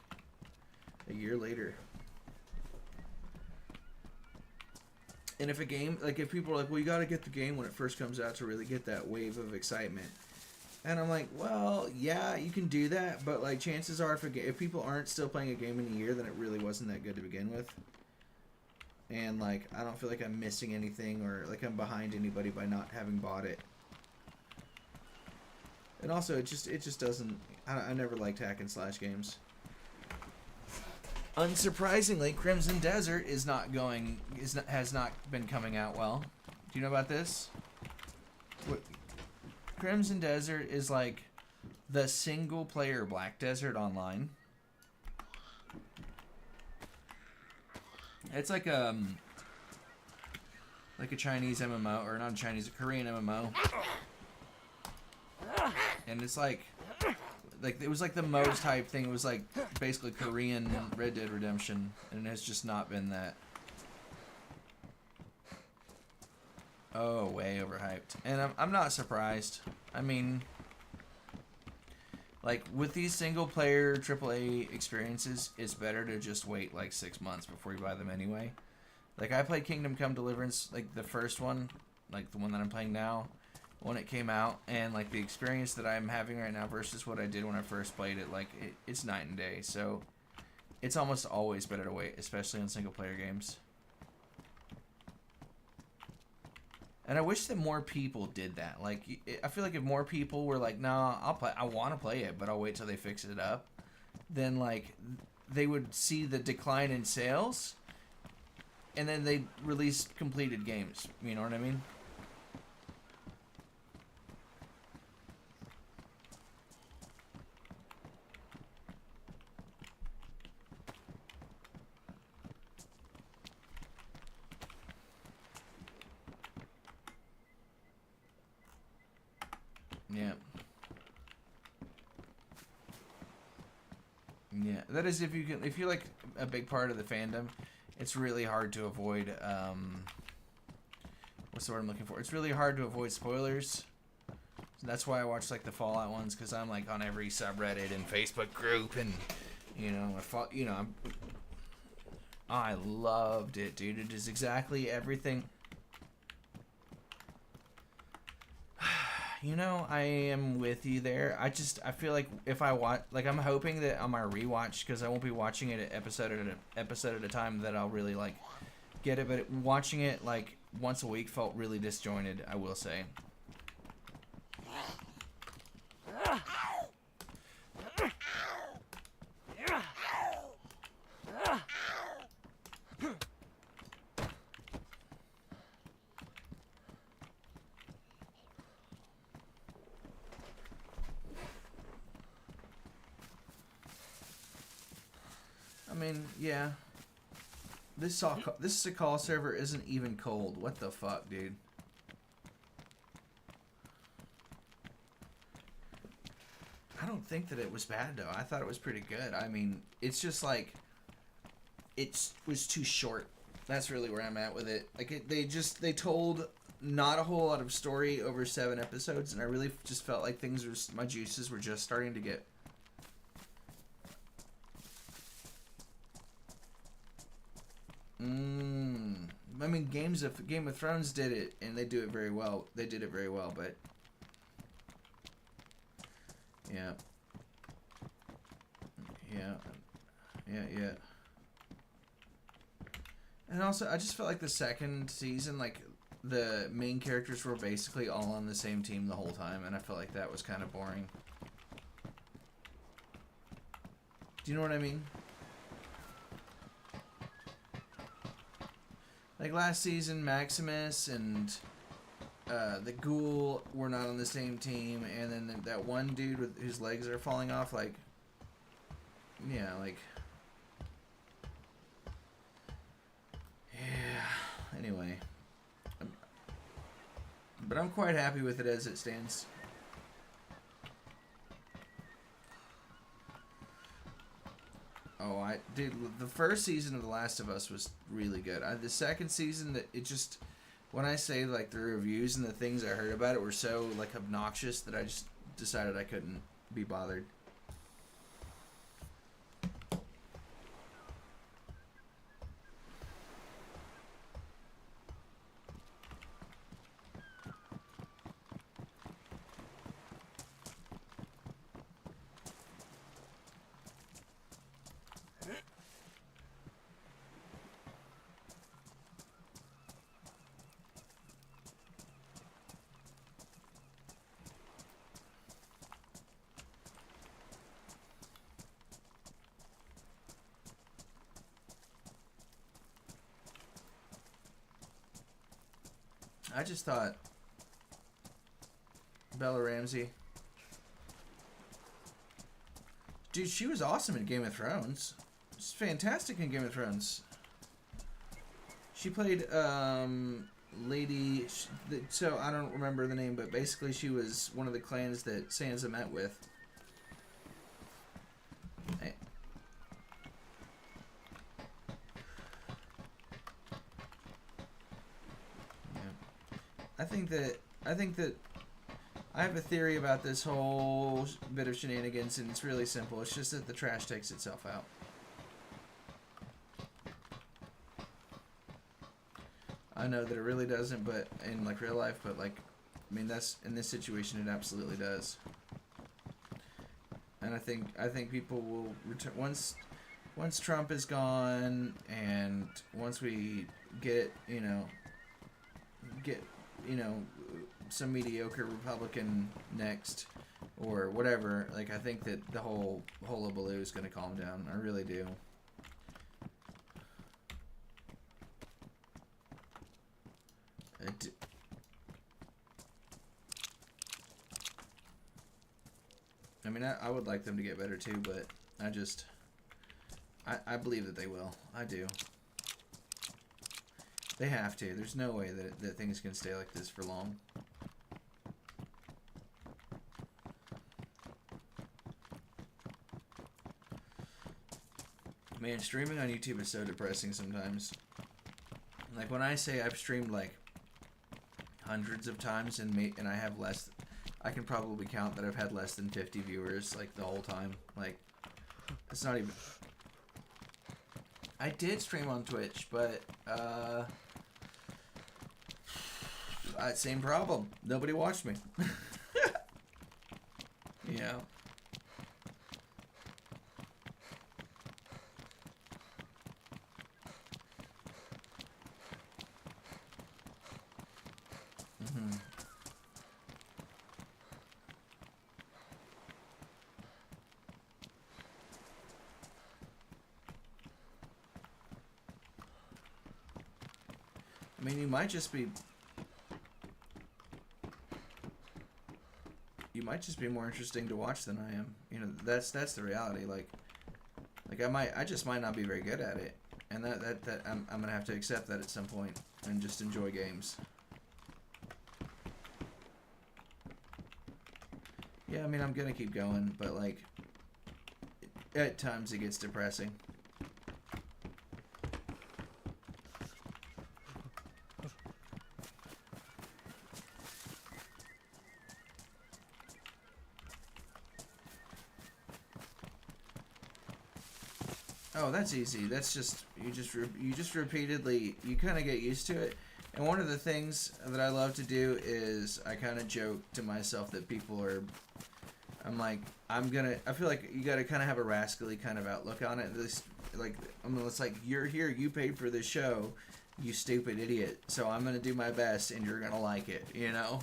a year later. And if a game, like if people are like, well, you got to get the game when it first comes out to really get that wave of excitement. And I'm like, well, yeah, you can do that, but like chances are if people aren't still playing a game in a year, then it really wasn't that good to begin with. And like, I don't feel like I'm missing anything or like I'm behind anybody by not having bought it. And also, it just doesn't. I never liked hack and slash games. Unsurprisingly, Crimson Desert has not been coming out well. Do you know about this? Crimson Desert is like the single player Black Desert Online. It's like a Chinese MMO, or not a Chinese, a Korean MMO. And it's like it was like the most hype thing. It was like basically Korean Red Dead Redemption, and it has just not been that. Oh, way overhyped. And I'm not surprised. I mean, like with these single player AAA experiences, it's better to just wait like 6 months before you buy them anyway. Like I played Kingdom Come Deliverance, like the first one, like the one that I'm playing now, when it came out, and like the experience that I'm having right now versus what I did when I first played it, like it's night and day. So it's almost always better to wait, especially in single player games. And I wish that more people did that. Like I feel like if more people were like, "Nah, I want to play it, but I'll wait till they fix it up," then like they would see the decline in sales, and then they release completed games. You know what I mean? Yeah. Yeah. That is if you're like a big part of the fandom, it's really hard to avoid what's the word I'm looking for? It's really hard to avoid spoilers. So that's why I watch like the Fallout ones, because I'm like on every subreddit and Facebook group, and I loved it, dude. It is exactly everything. You know, I am with you there. I feel like if I watch, like I'm hoping that on my rewatch, because I won't be watching it episode at a time, that I'll really like get it. But watching it like once a week felt really disjointed, I will say. I mean, yeah. This call server isn't even cold. What the fuck, dude? I don't think that it was bad though. I thought it was pretty good. I mean, it's just like it was too short. That's really where I'm at with it. Like they told not a whole lot of story over 7 episodes, and I really just felt like my juices were just starting to get. I mean, Game of Thrones did it, and they do it very well. They did it very well, but yeah. And also, I just felt like the second season, like the main characters were basically all on the same team the whole time, and I felt like that was kind of boring. Do you know what I mean? Like last season, Maximus and the Ghoul were not on the same team, and then that one dude with whose legs are falling off, like, yeah, like, yeah. Anyway, but I'm quite happy with it as it stands. Oh, dude, the first season of The Last of Us was really good. The second season, when I say like the reviews and the things I heard about it were so like obnoxious that I just decided I couldn't be bothered. I just thought Bella Ramsey. Dude, she was awesome in Game of Thrones. She's fantastic in Game of Thrones. She played Lady... So, I don't remember the name, but basically she was one of the clans that Sansa met with. Hey. Yeah. I think that I have a theory about this whole bit of shenanigans, and it's really simple. It's just that the trash takes itself out. I know that it really doesn't, but in like real life, but like, I mean, that's in this situation, it absolutely does. And I think people will return once Trump is gone, and once we get some mediocre Republican next, or whatever. Like, I think that the whole hullabaloo is going to calm down. I really do. I mean, I would like them to get better too, but I believe that they will. I do. They have to. There's no way that things can stay like this for long. Man, streaming on YouTube is so depressing sometimes. Like, when I say I've streamed like hundreds of times and I have less, I can probably count that I've had less than 50 viewers like the whole time. Like, it's not even. I did stream on Twitch, but same problem. Nobody watched me. Yeah. I mean, you might just be more interesting to watch than I am. You know, that's the reality. Like I just might not be very good at it, and that I'm gonna have to accept that at some point and just enjoy games. Yeah, I mean, I'm gonna keep going, but like at times it gets depressing. Oh, that's easy. That's just you just repeatedly, you kind of get used to it. And one of the things that I love to do is I kind of joke to myself that people are. I'm like, I feel like you got to kind of have a rascally kind of outlook on it. It's like, you're here, you paid for this show, you stupid idiot. So I'm gonna do my best, and you're gonna like it, you know.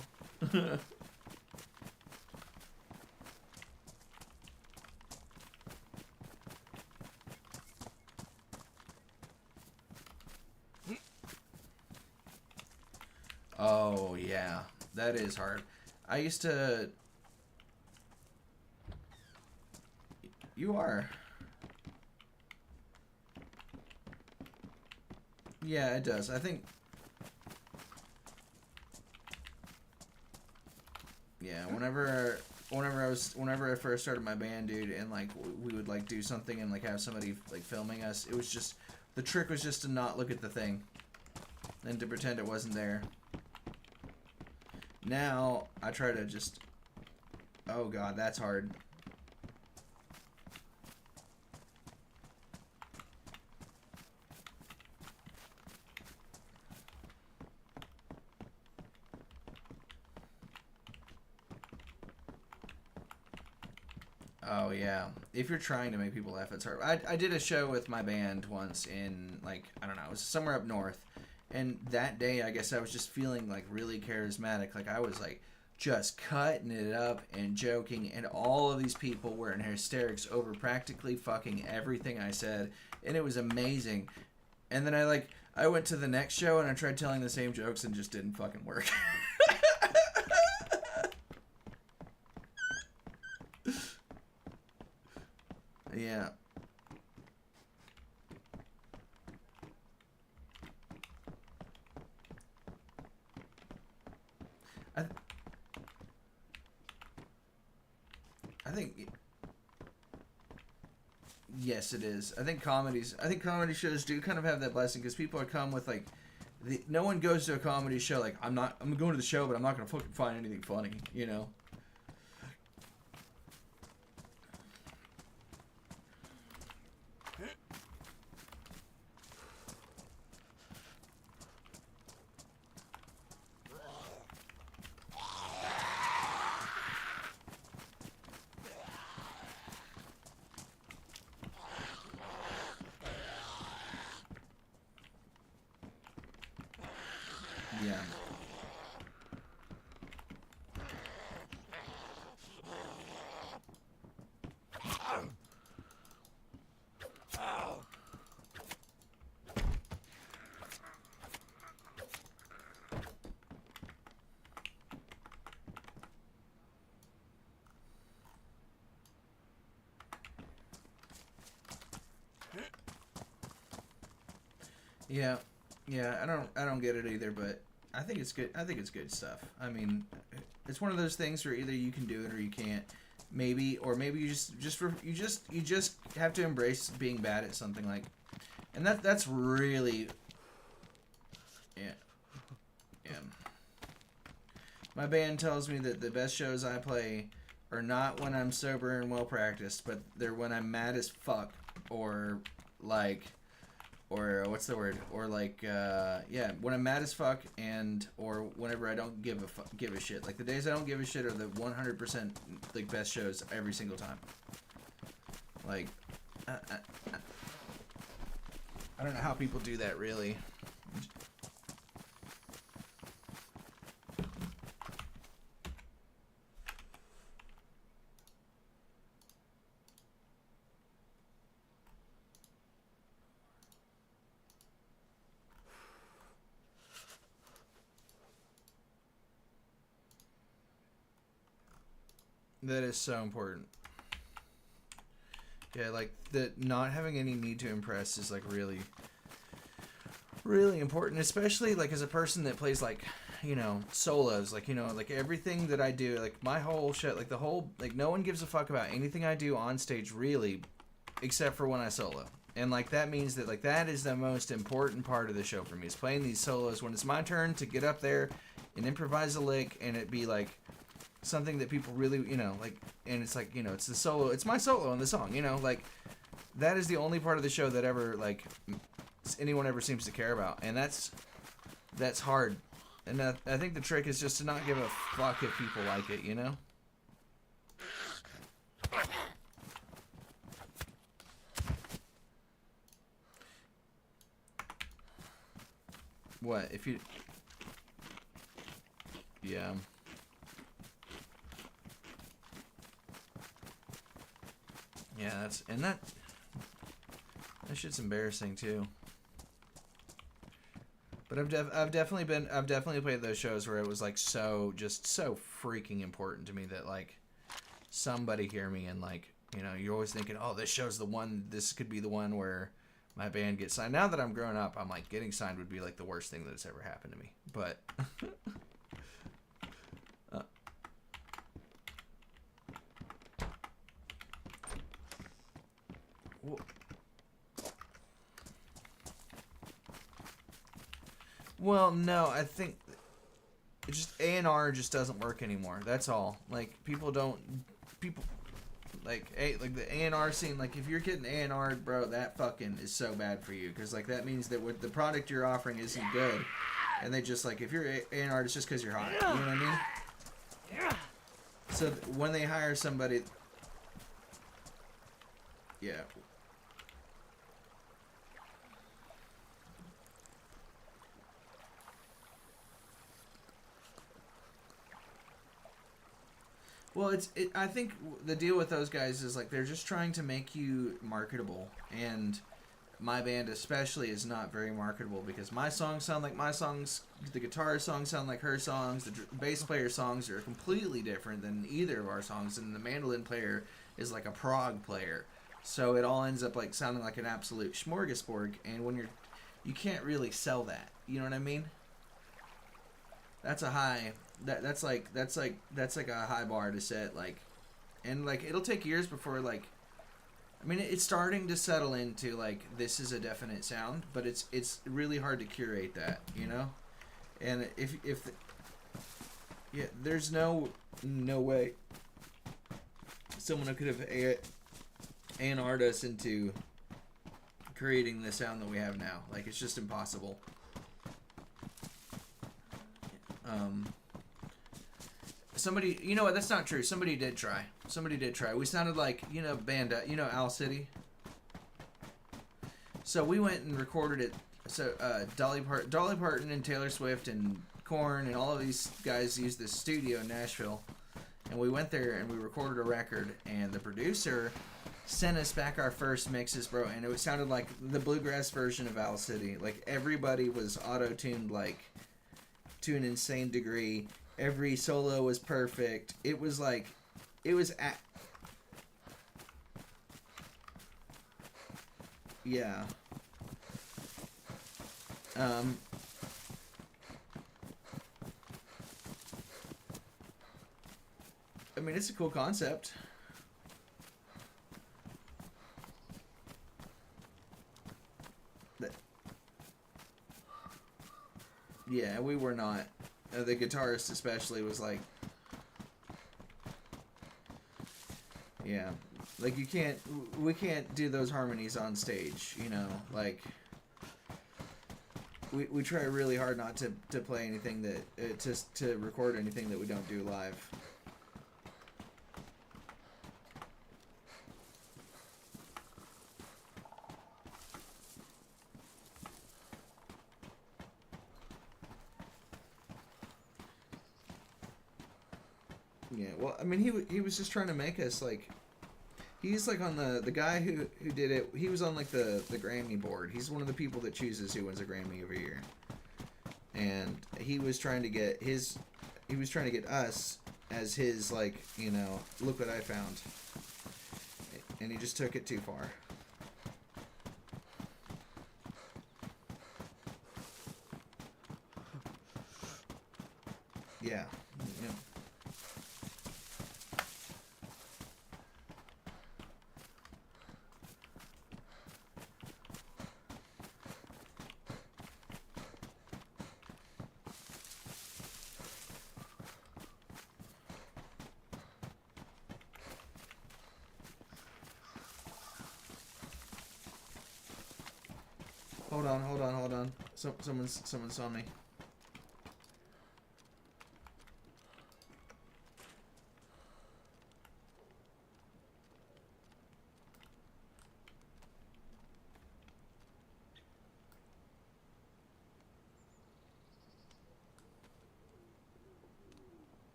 Oh, yeah. That is hard. I used to... You are. Yeah, it does. I think... Yeah, whenever I first started my band, dude, and like we would like do something and like have somebody like filming us, it was just... The trick was just to not look at the thing. And to pretend it wasn't there. Now, I try to just... Oh god, that's hard. Oh yeah. If you're trying to make people laugh, it's hard. I did a show with my band once in, like, I don't know, it was somewhere up north. And that day, I guess I was just feeling, like, really charismatic. Like, I was, like, just cutting it up and joking. And all of these people were in hysterics over practically fucking everything I said. And it was amazing. And then I went to the next show and I tried telling the same jokes and just didn't fucking work. Yeah. I think yes, it is. I think comedy shows do kind of have that blessing because people are come with like, no one goes to a comedy show like I'm going to the show, but I'm not gonna fucking find anything funny, you know. Yeah. Yeah, yeah. I don't get it either, but I think it's good. I think it's good stuff. I mean, it's one of those things where either you can do it or you can't. Maybe, or maybe you just have to embrace being bad at something like, and that's really, yeah, yeah. My band tells me that the best shows I play are not when I'm sober and well practiced, but they're when I'm mad as fuck or like. Or what's the word? Or like, yeah, when I'm mad as fuck, and or whenever I don't give a shit. Like the days I don't give a shit are the 100% like best shows every single time. Like, I don't know how people do that really. That is so important. Yeah, like the not having any need to impress is like really, really important, especially like as a person that plays like, you know, solos, like, you know, like everything that I do, like my whole shit, like the whole, like no one gives a fuck about anything I do on stage really, except for when I solo. And like that means that like that is the most important part of the show for me is playing these solos when it's my turn to get up there and improvise a lick and it be like something that people really, you know, like, and it's like, you know, it's the solo, it's my solo in the song, you know, like that is the only part of the show that ever like anyone ever seems to care about, and that's hard. And I think the trick is just to not give a fuck if people like it, you know. What if you? Yeah. Yeah, that shit's embarrassing too. But I've definitely played those shows where it was like so freaking important to me that like somebody hear me, and like, you know, you're always thinking, oh, this show's the one, this could be the one where my band gets signed. Now that I'm grown up, I'm like, getting signed would be like the worst thing that's ever happened to me. But well, no, I think it just A&R just doesn't work anymore. That's all. Like people like like the A&R scene. Like if you're getting A&R, bro, that fucking is so bad for you because like that means that what the product you're offering isn't good, and they just like if you're A&R, it's just because you're hot. You know what I mean? Yeah. So when they hire somebody, yeah. Well, I think the deal with those guys is like they're just trying to make you marketable, and my band especially is not very marketable because my songs sound like my songs, the guitar songs sound like her songs, the bass player songs are completely different than either of our songs, and the mandolin player is like a prog player. So it all ends up like sounding like an absolute smorgasbord, and when you can't really sell that. You know what I mean? That's a high that's like a high bar to set, like, and like it'll take years before, like, I mean, it's starting to settle into like this is a definite sound, but it's really hard to curate that, you know. And yeah, there's no way someone could have A&R'd us into creating the sound that we have now. Like, it's just impossible. Somebody, you know what? That's not true. Somebody did try. We sounded like, you know, Owl City. So we went and recorded it. So Dolly Parton and Taylor Swift and Korn and all of these guys used this studio in Nashville, and we went there and we recorded a record. And the producer sent us back our first mixes, bro, and it sounded like the bluegrass version of Owl City. Like, everybody was auto-tuned, like, to an insane degree. Every solo was perfect. It was like, yeah. I mean, it's a cool concept. Yeah, we were not. The guitarist especially was like, yeah, like we can't do those harmonies on stage, you know, like we try really hard not to play anything that, to record anything that we don't do live. Yeah, well, I mean, he was just trying to make us, like, he's like on the guy who did it, he was on like the Grammy board. He's one of the people that chooses who wins a Grammy every year. And he was trying to get us as his, like, you know, look what I found. And he just took it too far. Yeah. Yeah. Hold on. Someone saw me.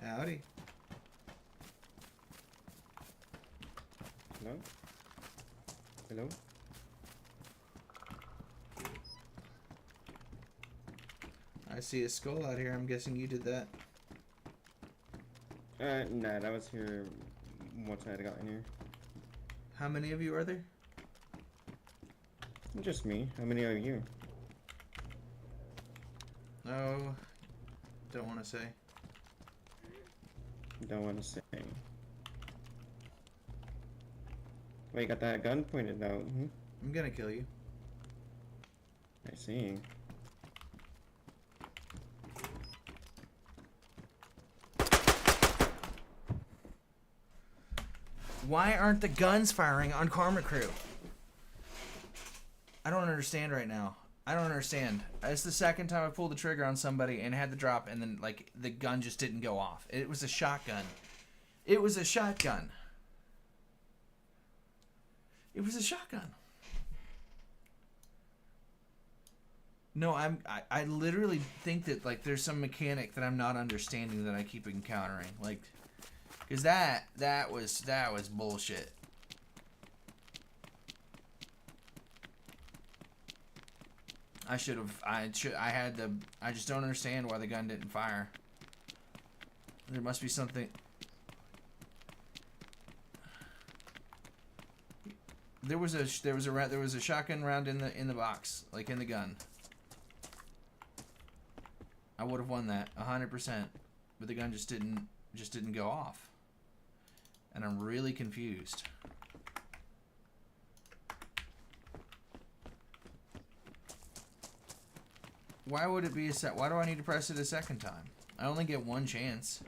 Howdy. Hello? Hello? I see a skull out here. I'm guessing you did that. Nah, that was here once I had gotten here. How many of you are there? Just me. How many are you? Oh, don't want to say. Don't want to say. Wait, you got that gun pointed out. Hmm? I'm gonna kill you. I see. Why aren't the guns firing on Karma Crew? I don't understand right now. I don't understand. It's the second time I pulled the trigger on somebody and had the drop, and then, like, the gun just didn't go off. It was a shotgun. It was a shotgun. It was a shotgun. No, I literally think that like there's some mechanic that I'm not understanding that I keep encountering. Like, cause that was bullshit. I should have. I had the. I just don't understand why the gun didn't fire. There must be something. There was a shotgun round in the box, like in the gun. I would have won that 100%, but the gun just didn't go off, and I'm really confused. Why would it be a set? Why do I need to press it a second time? I only get one chance.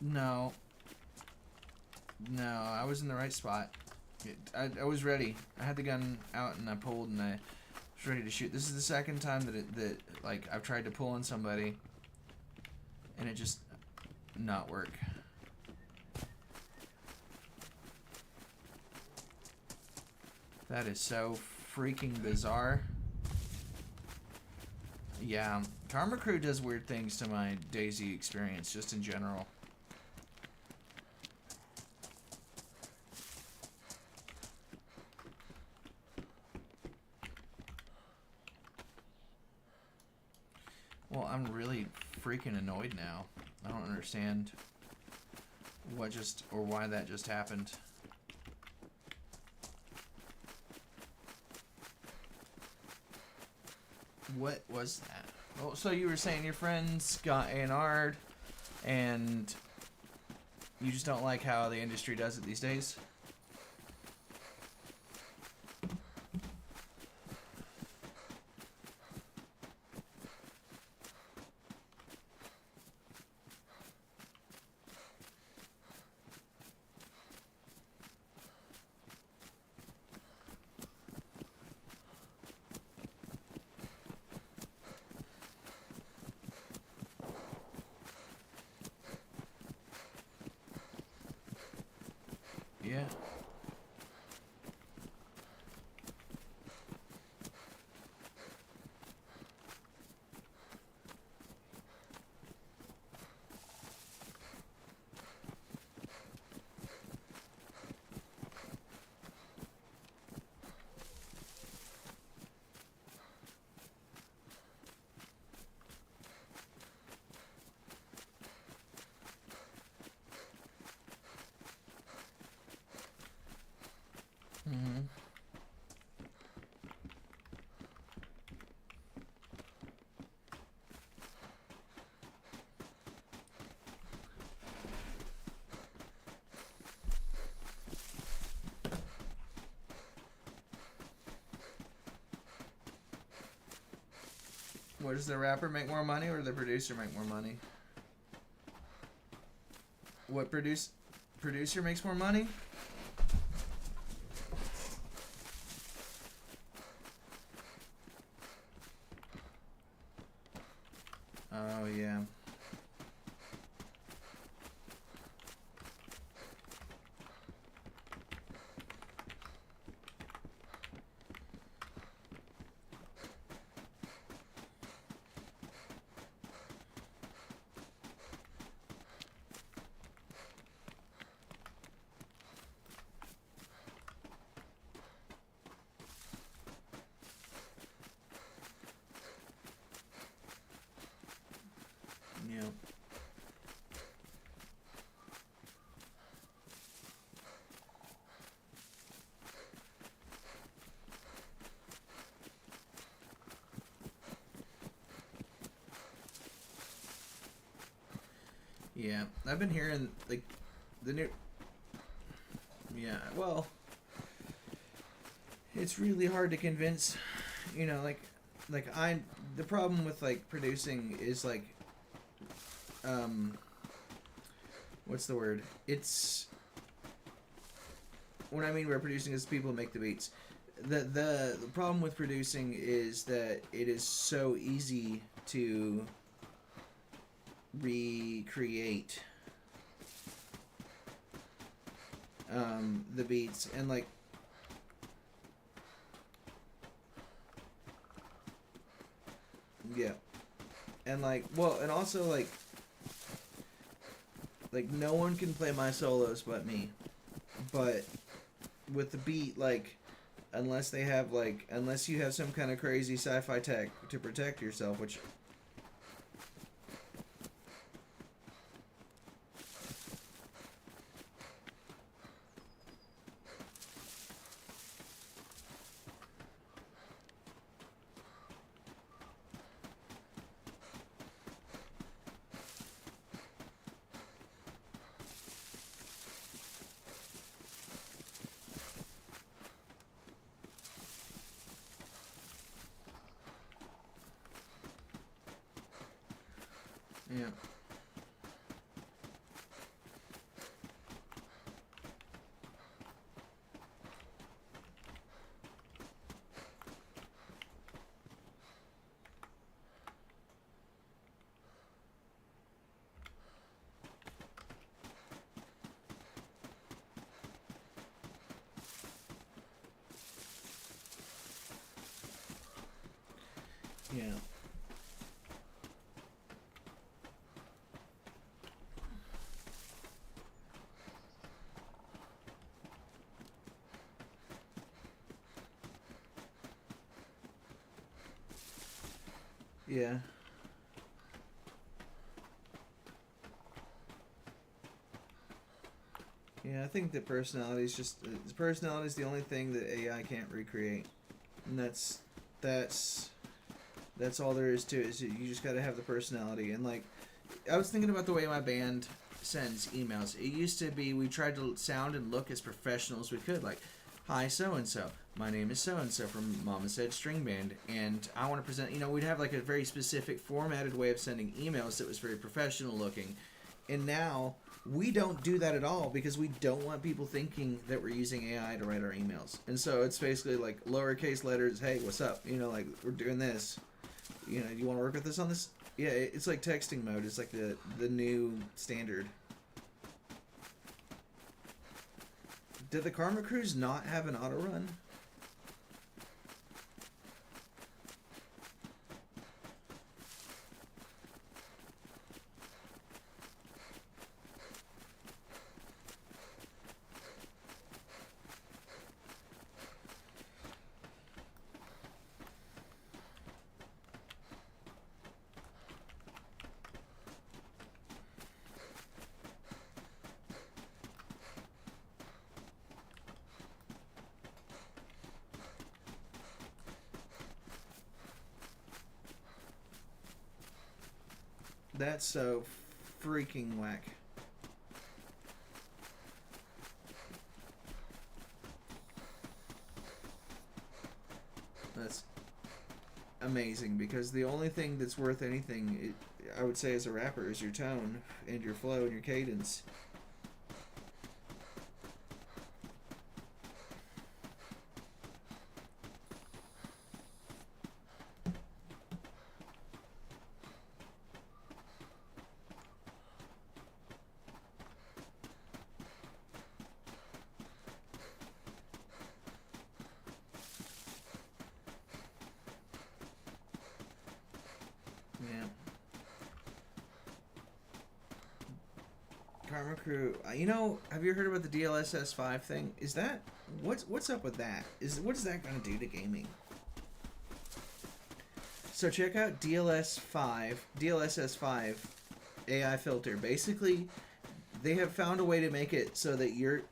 No. No, I was in the right spot. I was ready. I had the gun out and I pulled and I was ready to shoot. This is the second time that like I've tried to pull on somebody and it just not work. That is so freaking bizarre. Yeah, Karma Crew does weird things to my DayZ experience, just in general. Well, I'm really freaking annoyed now. I don't understand what just, or why that just happened. What was that? Well, so you were saying your friends got A&R'd and you just don't like how the industry does it these days? Yeah. Mm-hmm. What, does the rapper make more money or the producer make more money? What producer makes more money? Oh yeah. Yeah. Yeah, I've been hearing like the new. Yeah, well, it's really hard to convince. You know, like I. The problem with like producing is like, what's the word? It's. What I mean by producing is people make the beats. the problem with producing is that it is so easy to recreate the beats, and like yeah, and like, well, and also like no one can play my solos but me, but with the beat, like, unless they have like, unless you have some kind of crazy sci-fi tech to protect yourself, which yeah. Yeah. Yeah. Yeah, I think that personality is just personality is the only thing that AI can't recreate, and that's that's all there is to it. Is you just got to have the personality. And like, I was thinking about the way my band sends emails. It used to be we tried to sound and look as professional as we could, like, "Hi, so and so. My name is so and so from Mama Said String Band, and I want to present." You know, we'd have like a very specific formatted way of sending emails that was very professional looking, and now we don't do that at all because we don't want people thinking that we're using AI to write our emails. And so it's basically like lowercase letters, "Hey, what's up?" You know, like, we're doing this. You know, you want to work with us on this? Yeah, it's like texting mode. It's like the new standard. Did the Karma Cruise not have an auto run? That's so freaking whack. That's amazing, because the only thing that's worth anything, I would say, as a rapper, is your tone and your flow and your cadence. Yeah. Karma Crew. You know, have you heard about the DLSS 5 thing? Is that what's up with that? What is that going to do to gaming? So check out DLSS 5 AI filter. Basically, they have found a way to make it so that you're,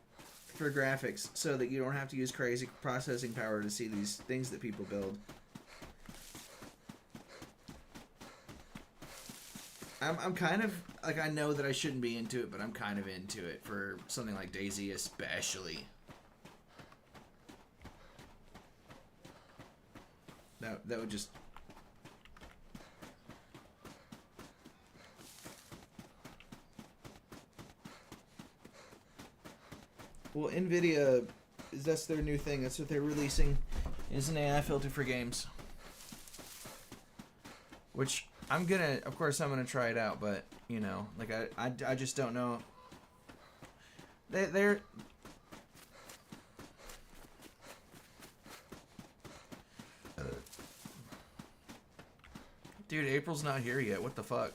for graphics, so that you don't have to use crazy processing power to see these things that people build. I'm kind of like, I know that I shouldn't be into it, but I'm kind of into it for something like DayZ, especially. That would just. Well, Nvidia, that's their new thing. That's what they're releasing. is an AI filter for games. Which I'm gonna, of course, I'm gonna try it out, but you know, like I just don't know. They're dude, April's not here yet. What the fuck?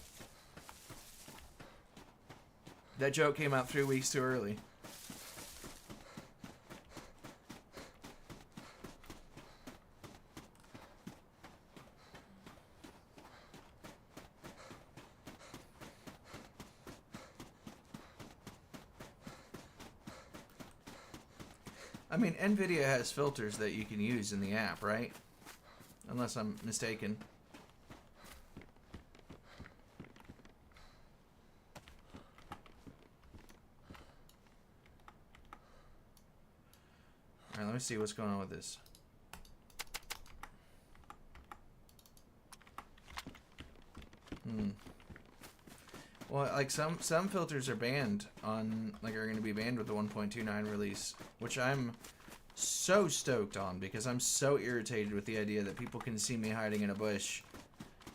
That joke came out 3 weeks too early. I mean, NVIDIA has filters that you can use in the app, right? Unless I'm mistaken. Alright, let me see what's going on with this. Well, like some filters are banned on, like, are going to be banned with the 1.29 release, which I'm so stoked on because I'm so irritated with the idea that people can see me hiding in a bush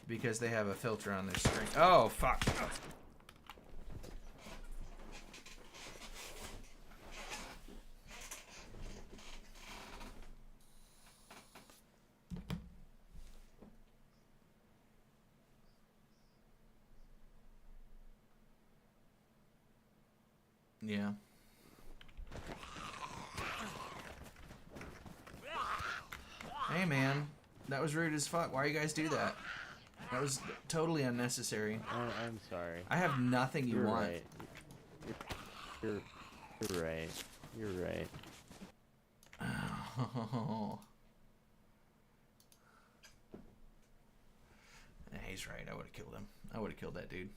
because they have a filter on their screen. Oh, fuck. Yeah. Hey, man. That was rude as fuck. Why you guys do that? That was totally unnecessary. I'm sorry. I have nothing you want. Right. You're right. You're right. Oh. Yeah, he's right. I would have killed him. I would have killed that dude.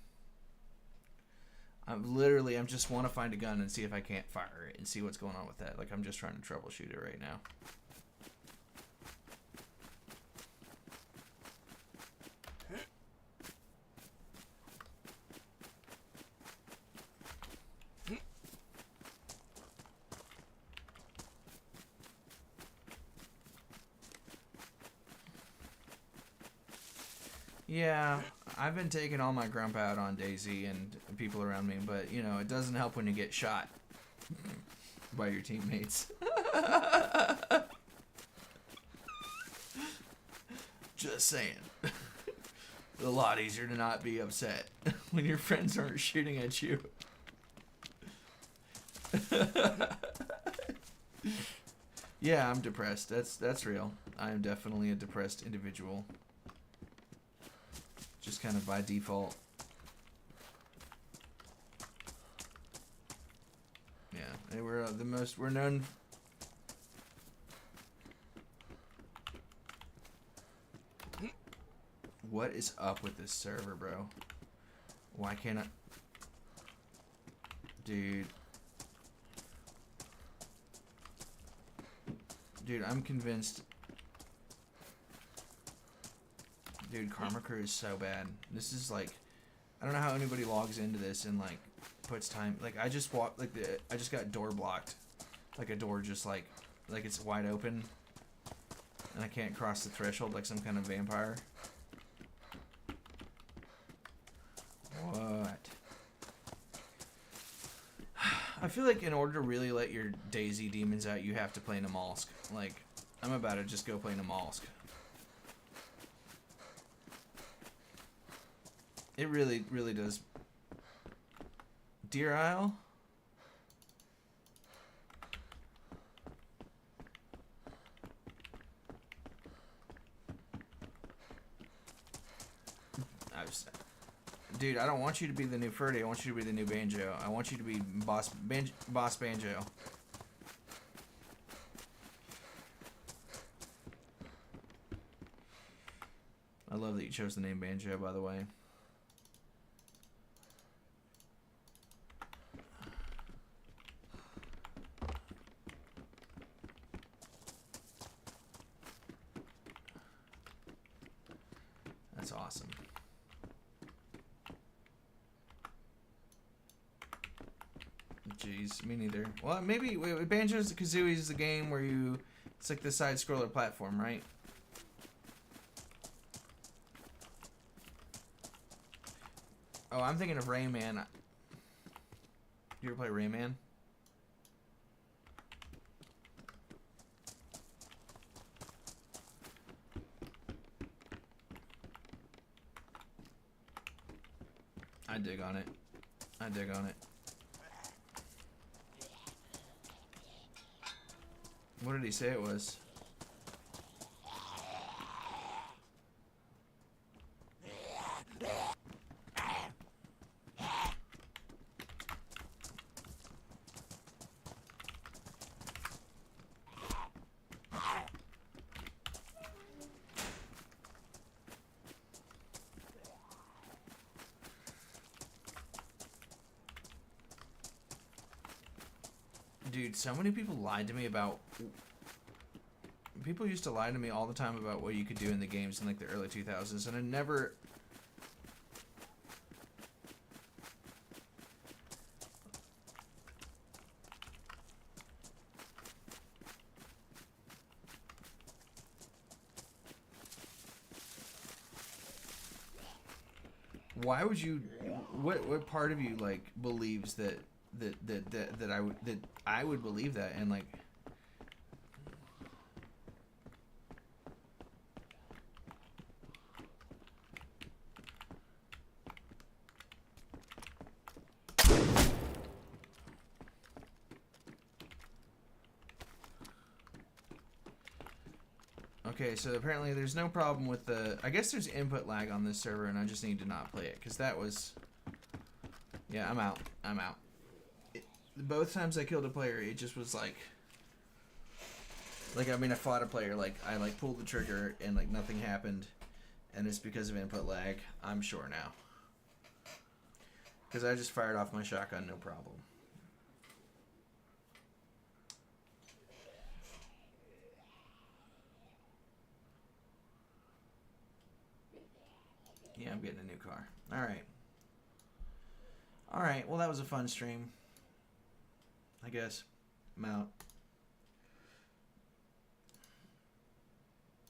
I'm just want to find a gun and see if I can't fire it and see what's going on with that. Like, I'm just trying to troubleshoot it right now. Yeah, I've been taking all my grump out on DayZ and people around me, but, you know, it doesn't help when you get shot by your teammates. Just saying. It's a lot easier to not be upset when your friends aren't shooting at you. Yeah, I'm depressed. That's real. I am definitely a depressed individual. Just kind of by default. Yeah, they were we're known. What is up with this server, bro? Why can't I? Dude. Dude, I'm convinced. Dude, Karma Crew is so bad. This is like, I don't know how anybody logs into this and like puts time. Like I just walked, like I just got door blocked, like a door just like it's wide open, and I can't cross the threshold like some kind of vampire. What? I feel like in order to really let your DayZ demons out, you have to play Namalsk. Like, I'm about to just go play Namalsk. It really, really does. Deer Isle? Dude, I don't want you to be the new Ferdy. I want you to be the new Banjo. I want you to be Boss Banjo. I love that you chose the name Banjo, by the way. That's awesome. Jeez, me neither. Well, maybe Banjo-Kazooie is the game where you It's like the side scroller platform, right? Oh, I'm thinking of Rayman. You ever play Rayman? I dig on it. I dig on it. What did he say it was? Dude, so many people lied to me about... People used to lie to me all the time about what you could do in the games in like the early 2000s, and I never... Why would you... What part of you like believes that I would believe that, and like... Okay, so apparently there's no problem with the... I guess there's input lag on this server, and I just need to not play it, because that was... Yeah, I'm out. I'm out. Both times I killed a player, it just was like... Like, I mean, I fought a player, like, I, like, pulled the trigger, and, like, nothing happened, and it's because of input lag. I'm sure now. Because I just fired off my shotgun, no problem. Yeah, I'm getting a new car. Alright. Alright, well that was a fun stream. I guess. I'm out.